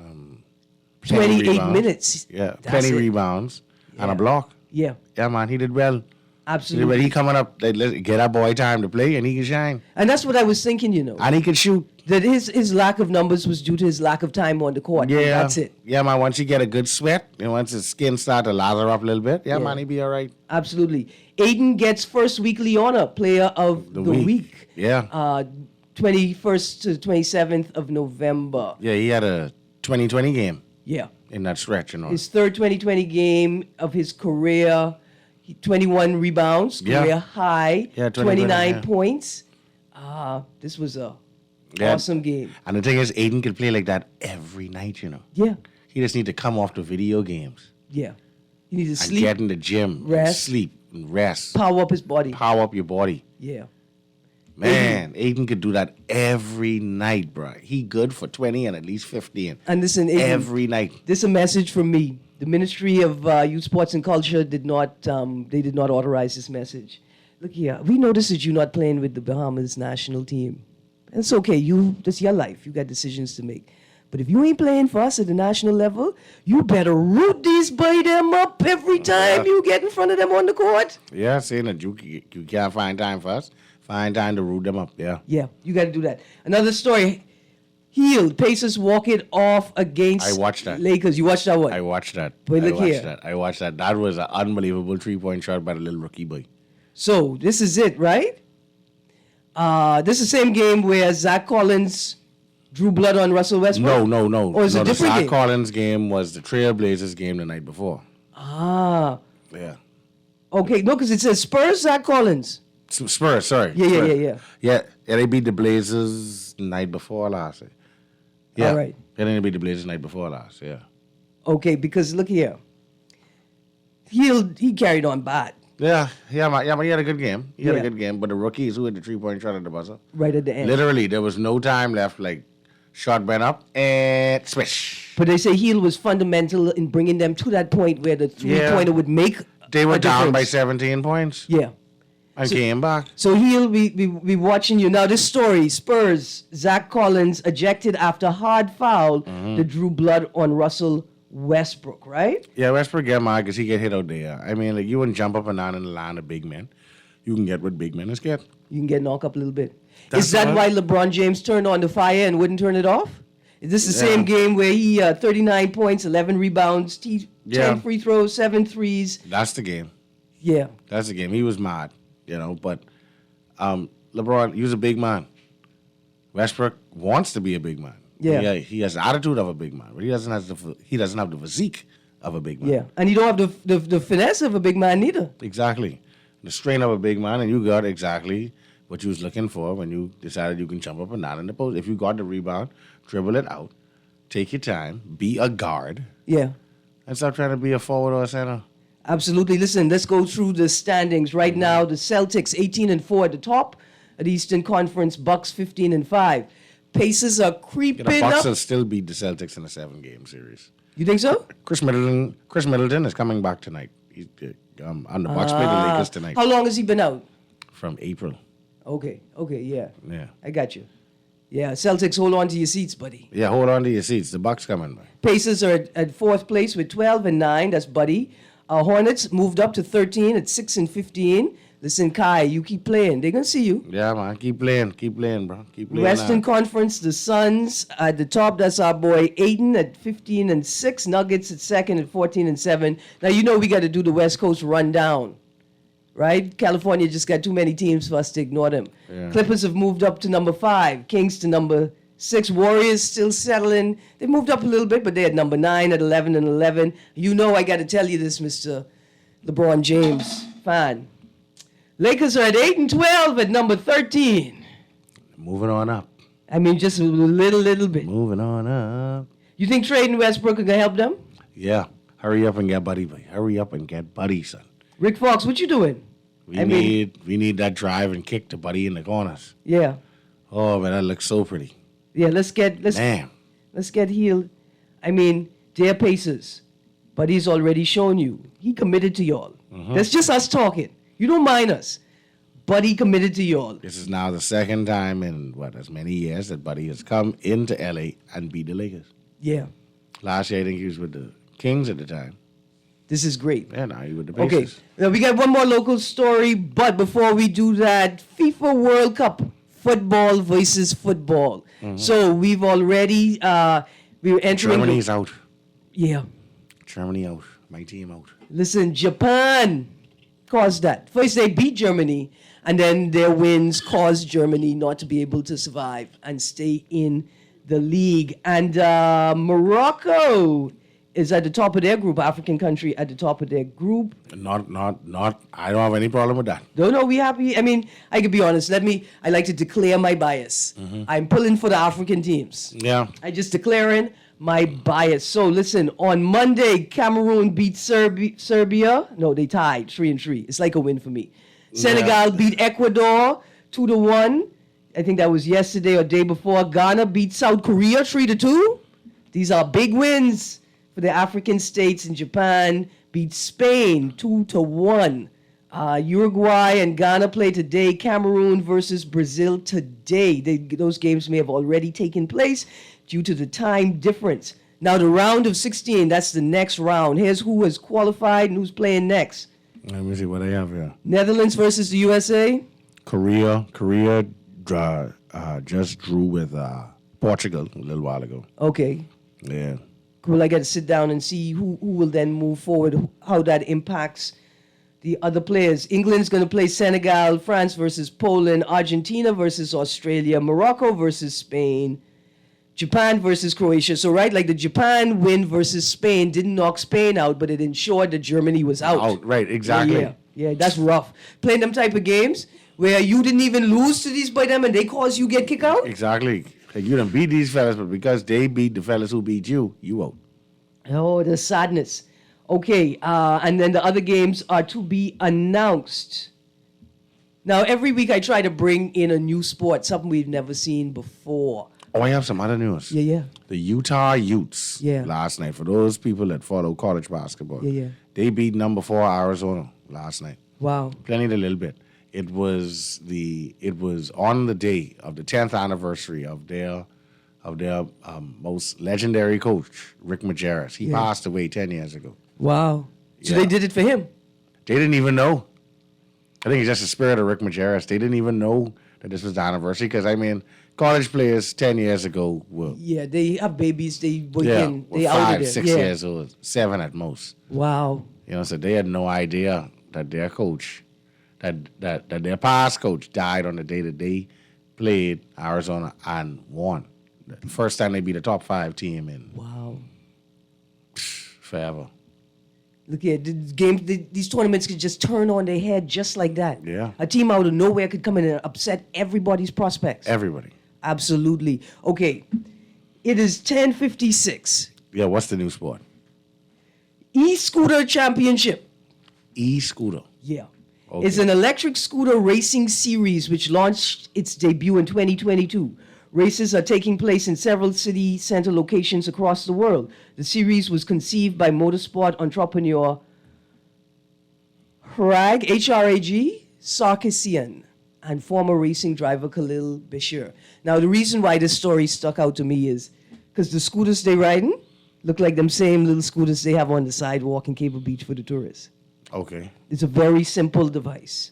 Speaker 2: 28
Speaker 3: rebounds.
Speaker 2: minutes.
Speaker 3: Yeah,
Speaker 2: That's
Speaker 3: plenty
Speaker 2: it.
Speaker 3: rebounds and
Speaker 2: Yeah.
Speaker 3: a block.
Speaker 2: Yeah,
Speaker 3: Yeah, man, he did well. He did well.
Speaker 2: absolutely.
Speaker 3: He coming up, let's get our boy time to play, and he can shine.
Speaker 2: And that's what I was thinking, you know,
Speaker 3: And he can shoot.
Speaker 2: that his lack of numbers was due to his lack of time on the court.
Speaker 3: Yeah.
Speaker 2: That's it.
Speaker 3: Yeah, man, once you get a good sweat, and once his skin start to lather up a little bit, yeah. Man, he be all right.
Speaker 2: Absolutely. Aiden gets first weekly honor, player of the week.
Speaker 3: Yeah.
Speaker 2: 21st to 27th of November.
Speaker 3: Yeah, he had a 2020 game
Speaker 2: Yeah.
Speaker 3: in that stretch, you know.
Speaker 2: His third 2020 game of his career, 21 rebounds,
Speaker 3: Yeah.
Speaker 2: career high,
Speaker 3: Yeah, 20,
Speaker 2: 29
Speaker 3: yeah.
Speaker 2: points. This was a
Speaker 3: Yeah.
Speaker 2: awesome game.
Speaker 3: And the thing is, Aiden could play like that every night, you know.
Speaker 2: Yeah,
Speaker 3: He just need to come off the video games
Speaker 2: yeah. You need to
Speaker 3: and
Speaker 2: sleep,
Speaker 3: get in the gym, and
Speaker 2: rest.
Speaker 3: sleep, and rest.
Speaker 2: power up his body.
Speaker 3: Power up your body.
Speaker 2: Yeah.
Speaker 3: Man, Aiden could do that every night, bro. He good for 20 and at least 15
Speaker 2: And listen, Aiden,
Speaker 3: every night.
Speaker 2: this is a message from me. The Ministry of Youth, Sports, and Culture did not authorize this message. Look here, we noticed that you're not playing with the Bahamas national team. And it's okay, that's your life. You got decisions to make. But if you ain't playing for us at the national level, you better root these boy them up every time you get in front of them on the court.
Speaker 3: Yeah, saying that you can't find time for us. Find time to root them up, yeah.
Speaker 2: Yeah, you got to do that. Another story. Healed. Pacers walk it off against
Speaker 3: I watched that.
Speaker 2: Lakers. You watched that one?
Speaker 3: I watched that.
Speaker 2: But look here.
Speaker 3: I watched that. That was an unbelievable 3-point shot by the little rookie boy.
Speaker 2: So this is it, right? This is the same game where Zach Collins drew blood on Russell Westbrook?
Speaker 3: No.
Speaker 2: Or is it a
Speaker 3: the
Speaker 2: different
Speaker 3: Zach
Speaker 2: game?
Speaker 3: Collins game was the Trailblazers game the night before.
Speaker 2: Ah,
Speaker 3: Yeah.
Speaker 2: okay. No, because it says Spurs, Zach Collins.
Speaker 3: Spurs, sorry.
Speaker 2: Yeah.
Speaker 3: Yeah, they beat the Blazers the night before last. Yeah.
Speaker 2: All right.
Speaker 3: They didn't beat the Blazers the night before last, yeah.
Speaker 2: Okay, because look here. He carried on bad
Speaker 3: Yeah, man, he had a good game. He had
Speaker 2: Yeah.
Speaker 3: a good game, but the rookies who had the 3-point shot at the buzzer,
Speaker 2: right at the end.
Speaker 3: literally, there was no time left. Like, shot went up and swish.
Speaker 2: But they say Heal was fundamental in bringing them to that point where the three-pointer would make
Speaker 3: They were
Speaker 2: a
Speaker 3: down by
Speaker 2: difference.
Speaker 3: 17 points
Speaker 2: Yeah.
Speaker 3: and came back.
Speaker 2: So Heal, we watching you. Now this story, Spurs, Zach Collins ejected after hard foul that drew blood on Russell Westbrook, right?
Speaker 3: Yeah, Westbrook get mad because he get hit out there. I mean, like, you wouldn't jump up and down in the line of big men. You can get what big men is get.
Speaker 2: You can get knocked up a little bit.
Speaker 3: That's
Speaker 2: Is that
Speaker 3: all
Speaker 2: why
Speaker 3: right.
Speaker 2: LeBron James turned on the fire and wouldn't turn it off? Is this the same game where he 39 points, 11 rebounds, 10
Speaker 3: Yeah.
Speaker 2: free throws, 7 threes?
Speaker 3: That's the game.
Speaker 2: Yeah.
Speaker 3: That's the game. He was mad, but LeBron, he was a big man. Westbrook wants to be a big man.
Speaker 2: Yeah.
Speaker 3: He has the attitude of a big man, but he doesn't have the physique of a big man.
Speaker 2: Yeah. And you don't have the finesse of a big man neither.
Speaker 3: Exactly. The strain of a big man, and you got exactly what you was looking for when you decided you can jump up and down in the post. If you got the rebound, dribble it out, take your time, be a guard,
Speaker 2: Yeah.
Speaker 3: and stop trying to be a forward or a center.
Speaker 2: Absolutely. Listen, let's go through the standings right now. The Celtics 18-4 at the top of the Eastern Conference. Bucks 15-5. Pacers are
Speaker 3: The
Speaker 2: creeping
Speaker 3: Bucks
Speaker 2: up.
Speaker 3: will still beat the Celtics in a 7-game series.
Speaker 2: You think so?
Speaker 3: Chris Middleton is coming back tonight. He's on the Bucks play the Lakers tonight
Speaker 2: How long has he been out?
Speaker 3: from April.
Speaker 2: Okay, yeah.
Speaker 3: Yeah.
Speaker 2: I got you. Yeah, Celtics, hold on to your seats, buddy.
Speaker 3: Yeah, hold on to your seats. The Bucks coming back.
Speaker 2: Pacers are at fourth place with 12-9. That's Buddy. Hornets moved up to 13 at 6-15. Listen, Kai, you keep playing. They're going to see you.
Speaker 3: Yeah, man. Keep playing, bro. Keep playing.
Speaker 2: Western
Speaker 3: on.
Speaker 2: Conference, the Suns at the top. That's our boy Aiden at 15-6. Nuggets at second at 14-7. Now, you know we got to do the West Coast rundown, right? California just got too many teams for us to ignore them.
Speaker 3: Yeah.
Speaker 2: Clippers have moved up to number 5. Kings to number 6 Warriors still settling. They moved up a little bit, but they're at number 9 at 11 and 11. You know I got to tell you this, Mr. LeBron James fan. Lakers are at 8 and 12 at number 13.
Speaker 3: Moving on up.
Speaker 2: I mean, just a little bit.
Speaker 3: Moving on up.
Speaker 2: You think trading Westbrook is going to help them?
Speaker 3: Yeah. Hurry up and get Buddy. Hurry up and get Buddy, son.
Speaker 2: Rick Fox, what you doing?
Speaker 3: We need that drive and kick to Buddy in the corners.
Speaker 2: Yeah.
Speaker 3: Oh, man, that looks so pretty.
Speaker 2: Yeah, let's get healed. I mean, they're Pacers, but he's already shown you. He committed to y'all. That's just us talking. You don't mind us, but he committed to y'all.
Speaker 3: This is now the second time in, as many years that Buddy has come into L.A. and beat the Lakers.
Speaker 2: Yeah.
Speaker 3: Last year, I think he was with the Kings at the time.
Speaker 2: This is great.
Speaker 3: Yeah, now he's with the Pacers.
Speaker 2: Okay, now we got one more local story, but before we do that, FIFA World Cup, football versus football. So we've already, we're entering...
Speaker 3: Germany's out.
Speaker 2: Yeah.
Speaker 3: Germany out. My team out.
Speaker 2: Listen, Japan caused that. First they beat Germany, and then their wins caused Germany not to be able to survive and stay in the league. And Morocco is at the top of their group, African country at the top of their group.
Speaker 3: Not. I don't have any problem with that.
Speaker 2: No, we happy. I mean, I could be honest. I like to declare my bias. I'm pulling for the African teams.
Speaker 3: Yeah.
Speaker 2: I just declaring my bias. So listen, on Monday, Cameroon beat Serbia. No, they tied 3-3. It's like a win for me. Senegal beat Ecuador 2-1. I think that was yesterday or day before. Ghana beat South Korea 3-2. These are big wins for the African states. In Japan beat Spain 2-1. Uruguay and Ghana play today. Cameroon versus Brazil today. Those games may have already taken place due to the time difference. Now the round of 16, that's the next round. Here's who has qualified and who's playing next.
Speaker 3: Let me see what I have here.
Speaker 2: Netherlands versus the USA.
Speaker 3: Korea just drew with Portugal a little while ago.
Speaker 2: Okay.
Speaker 3: Yeah.
Speaker 2: Cool. I got to sit down and see who will then move forward, how that impacts the other players. England's going to play Senegal, France versus Poland, Argentina versus Australia, Morocco versus Spain, Japan versus Croatia. So, right, like the Japan win versus Spain didn't knock Spain out, but it ensured that Germany was out.
Speaker 3: Right, exactly.
Speaker 2: Yeah, that's rough. Playing them type of games where you didn't even lose to these by them and they cause you get kicked out?
Speaker 3: Exactly. Like you done beat these fellas, but because they beat the fellas who beat you, you out.
Speaker 2: Oh, the sadness. Okay, and then the other games are to be announced. Now, every week I try to bring in a new sport, something we've never seen before.
Speaker 3: Oh, I have some other news.
Speaker 2: Yeah.
Speaker 3: The Utah Utes last night, for those people that follow college basketball, they beat number 4 Arizona last night.
Speaker 2: Wow.
Speaker 3: Plenty a little bit. It was on the day of the 10th anniversary of their most legendary coach, Rick Majerus. He passed away 10 years ago.
Speaker 2: Wow. So they did it for him?
Speaker 3: They didn't even know. I think it's just the spirit of Rick Majerus. They didn't even know that this was the anniversary because, I mean, college players 10 years ago were...
Speaker 2: Yeah, they have babies. They were they out of there.
Speaker 3: 5, 6 years old, 7 at most.
Speaker 2: Wow.
Speaker 3: You know, so they had no idea that their coach, that their past coach died on the day that they played Arizona and won. The first time they beat a top 5 team in forever.
Speaker 2: Look here, these tournaments could just turn on their head just like that.
Speaker 3: Yeah.
Speaker 2: A team out of nowhere could come in and upset everybody's prospects.
Speaker 3: Everybody.
Speaker 2: Absolutely. Okay, it is 10:56.
Speaker 3: Yeah, what's the new sport?
Speaker 2: E-Scooter Championship.
Speaker 3: E-Scooter.
Speaker 2: Yeah.
Speaker 3: Okay.
Speaker 2: It's an electric scooter racing series which launched its debut in 2022. Races are taking place in several city center locations across the world. The series was conceived by motorsport entrepreneur Hrag Sarkisian and former racing driver Khalil Bashir. Now, the reason why this story stuck out to me is because the scooters they riding look like them same little scooters they have on the sidewalk in Cable Beach for the tourists.
Speaker 3: Okay.
Speaker 2: It's a very simple device.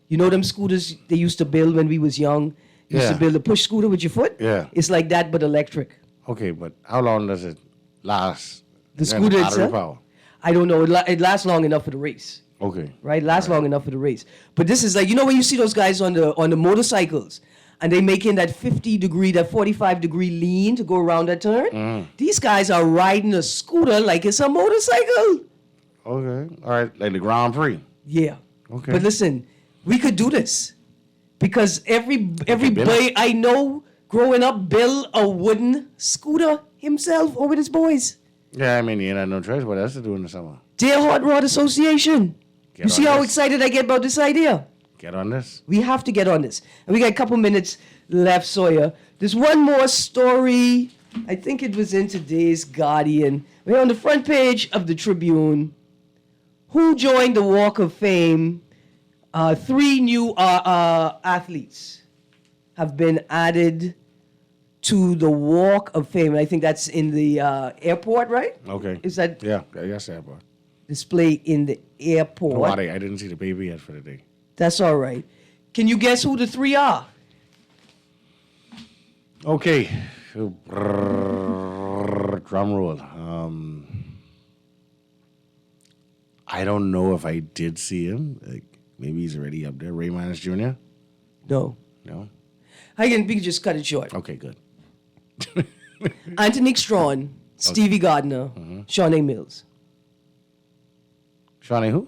Speaker 2: You know them scooters they used to build when we was young? You used to build a push scooter with your foot?
Speaker 3: Yeah.
Speaker 2: It's like that, but electric.
Speaker 3: Okay, but how long does it last?
Speaker 2: The scooter
Speaker 3: battery
Speaker 2: itself?
Speaker 3: power?
Speaker 2: I don't know. It lasts long enough for the race.
Speaker 3: Okay.
Speaker 2: Right? Lasts long enough for the race. But this is like, you know when you see those guys on the motorcycles and they making that 50-degree, that 45-degree lean to go around that turn. These guys are riding a scooter like it's a motorcycle.
Speaker 3: Okay. All right. Like the Grand Prix.
Speaker 2: Yeah.
Speaker 3: Okay.
Speaker 2: But listen, we could do this because every
Speaker 3: build
Speaker 2: boy I know growing up built a wooden scooter himself or with his boys.
Speaker 3: Yeah, I mean, you ain't had no choice. What else to do in the summer?
Speaker 2: Dear Hot Rod Association.
Speaker 3: Get
Speaker 2: You see
Speaker 3: on
Speaker 2: how
Speaker 3: this.
Speaker 2: excited I get about this idea?
Speaker 3: Get on this.
Speaker 2: We have to get on this. And we got a couple minutes left, Sawyer. There's one more story. I think it was in today's Guardian. We're on the front page of the Tribune. Who joined the Walk of Fame? 3 new athletes have been added to the Walk of Fame. I think that's in the airport, right?
Speaker 3: Okay.
Speaker 2: Is that
Speaker 3: Yeah, yes, that boy.
Speaker 2: display in the airport?
Speaker 3: No, I didn't see the baby yet for the day.
Speaker 2: That's all right. Can you guess who the 3 are?
Speaker 3: Okay. Drum roll. I don't know if I did see him. Like, maybe he's already up there. Ray Miles Jr.?
Speaker 2: No.
Speaker 3: No?
Speaker 2: We can just cut it short.
Speaker 3: Okay, good.
Speaker 2: Anthony Strawn, Stevie Gardner, Shawnee Mills.
Speaker 3: Shawnee who?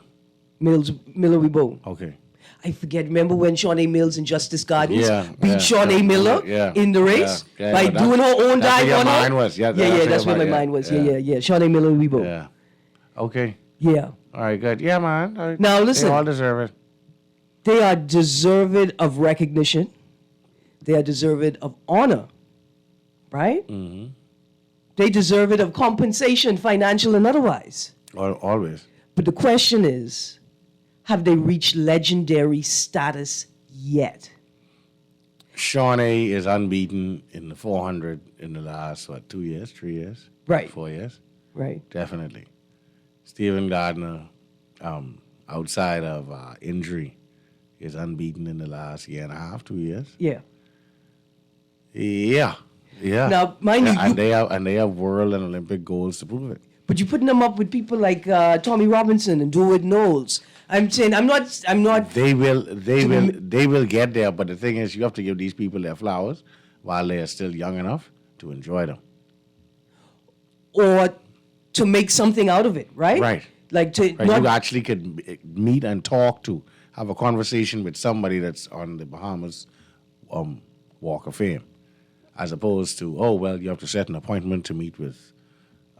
Speaker 2: Miller Rebo.
Speaker 3: Okay.
Speaker 2: I forget. Remember when Shawnee Mills and Justice Gardens
Speaker 3: Yeah,
Speaker 2: beat
Speaker 3: yeah,
Speaker 2: Shawnee
Speaker 3: yeah,
Speaker 2: Miller
Speaker 3: yeah,
Speaker 2: in the race
Speaker 3: yeah,
Speaker 2: by
Speaker 3: but
Speaker 2: doing her own
Speaker 3: that's
Speaker 2: dive
Speaker 3: where
Speaker 2: on
Speaker 3: your
Speaker 2: her?
Speaker 3: mind was. Yeah,
Speaker 2: That's where my mind was. Yeah. Shawnee Miller Rebo.
Speaker 3: Yeah. Okay.
Speaker 2: Yeah.
Speaker 3: All right, good. Yeah, man. All right.
Speaker 2: Now, listen.
Speaker 3: They all deserve it.
Speaker 2: They are deserved of recognition. They are deserved of honor. Right?
Speaker 3: Mm-hmm.
Speaker 2: They deserve it of compensation, financial and otherwise.
Speaker 3: Always.
Speaker 2: But the question is, have they reached legendary status yet?
Speaker 3: Shawnee is unbeaten in the 400 in the last, 2 years, 3 years?
Speaker 2: Right.
Speaker 3: 4 years?
Speaker 2: Right.
Speaker 3: Definitely. Stephen Gardner, outside of injury, is unbeaten in the last year and a half, 2 years.
Speaker 2: Yeah.
Speaker 3: Yeah. Yeah.
Speaker 2: Now, mind you,
Speaker 3: and they have world and Olympic goals to prove it.
Speaker 2: but you're putting them up with people like Tommy Robinson and Dewitt Knowles. I'm saying I'm not.
Speaker 3: They will get there, but the thing is, you have to give these people their flowers while they are still young enough to enjoy them.
Speaker 2: Or to make something out of it, right?
Speaker 3: Right.
Speaker 2: Like to
Speaker 3: Right,
Speaker 2: not
Speaker 3: you actually could meet and talk to, have a conversation with somebody that's on the Bahamas Walk of Fame, as opposed to, oh, well, you have to set an appointment to meet with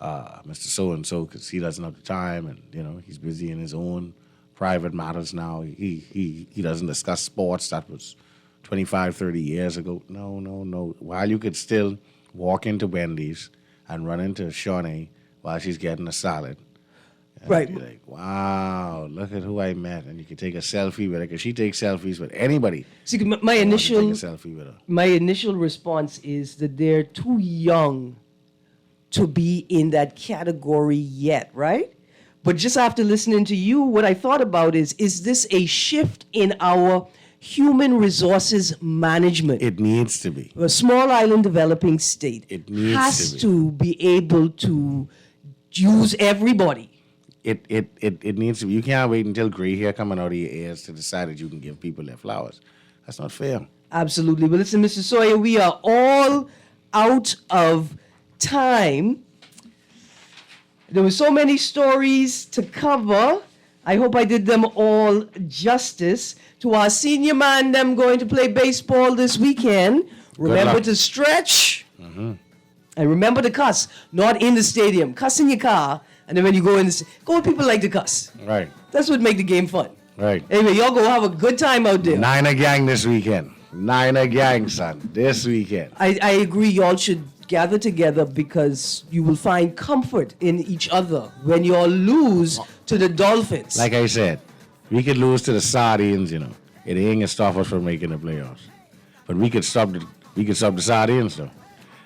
Speaker 3: Mr. So-and-so because he doesn't have the time and, he's busy in his own private matters now. He doesn't discuss sports. That was 25, 30 years ago. No. While you could still walk into Wendy's and run into Shawnee while she's getting a salad. And
Speaker 2: Right.
Speaker 3: Be like, wow, look at who I met. And you can take a selfie with her because she takes selfies with anybody.
Speaker 2: see my
Speaker 3: You want to
Speaker 2: initial
Speaker 3: take a selfie with her.
Speaker 2: my initial response is that they're too young to be in that category yet, right? But just after listening to you, what I thought about is this a shift in our human resources management?
Speaker 3: It needs to be.
Speaker 2: A small island developing state
Speaker 3: It needs
Speaker 2: has
Speaker 3: to be.
Speaker 2: to be able to use everybody.
Speaker 3: It needs to be. You can't wait until gray hair coming out of your ears to decide that you can give people their flowers. That's not fair.
Speaker 2: Absolutely. But listen, Mr. Sawyer, we are all out of time. There were so many stories to cover. I hope I did them all justice. To our senior man, them going to play baseball this weekend, remember
Speaker 3: luck.
Speaker 2: to stretch. And remember to cuss, not in the stadium. Cuss in your car, and then when you go in, go with people like to cuss.
Speaker 3: Right.
Speaker 2: That's what make the game fun.
Speaker 3: Right.
Speaker 2: Anyway, y'all go have a good time out there.
Speaker 3: Niner gang this weekend. Niner gang, son. This weekend.
Speaker 2: I agree. Y'all should gather together because you will find comfort in each other when y'all lose to the Dolphins.
Speaker 3: Like I said, we could lose to the Sardines, It ain't gonna stop us from making the playoffs. But we could stop the Sardines though.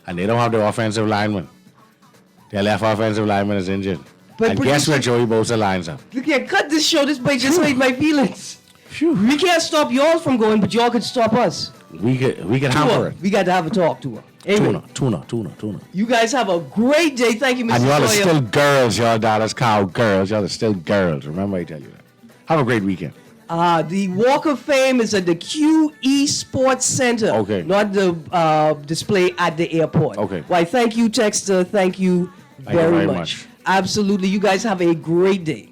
Speaker 3: And they don't have the offensive lineman. Their left offensive lineman is injured.
Speaker 2: But
Speaker 3: and guess
Speaker 2: producer-
Speaker 3: where Joey Bosa lines up?
Speaker 2: Look here, cut this show. This boy just hurt my feelings. We can't stop y'all from going, but y'all could stop us.
Speaker 3: We could hamper
Speaker 2: Tua,
Speaker 3: it.
Speaker 2: we got to have a talk to her. Anyway,
Speaker 3: Tuna.
Speaker 2: you guys have a great day. Thank you, Mr.
Speaker 3: And y'all are
Speaker 2: Sawyer.
Speaker 3: still girls, y'all Dallas Cow girls. Y'all are still girls. Remember I tell you that. Have a great weekend.
Speaker 2: The Walk of Fame is at the QE Sports Center.
Speaker 3: Okay.
Speaker 2: Not the display at the airport.
Speaker 3: Okay.
Speaker 2: Why, thank you, Texter. Thank you
Speaker 3: Thank you
Speaker 2: very
Speaker 3: very
Speaker 2: much.
Speaker 3: much.
Speaker 2: Absolutely. You guys have a great day.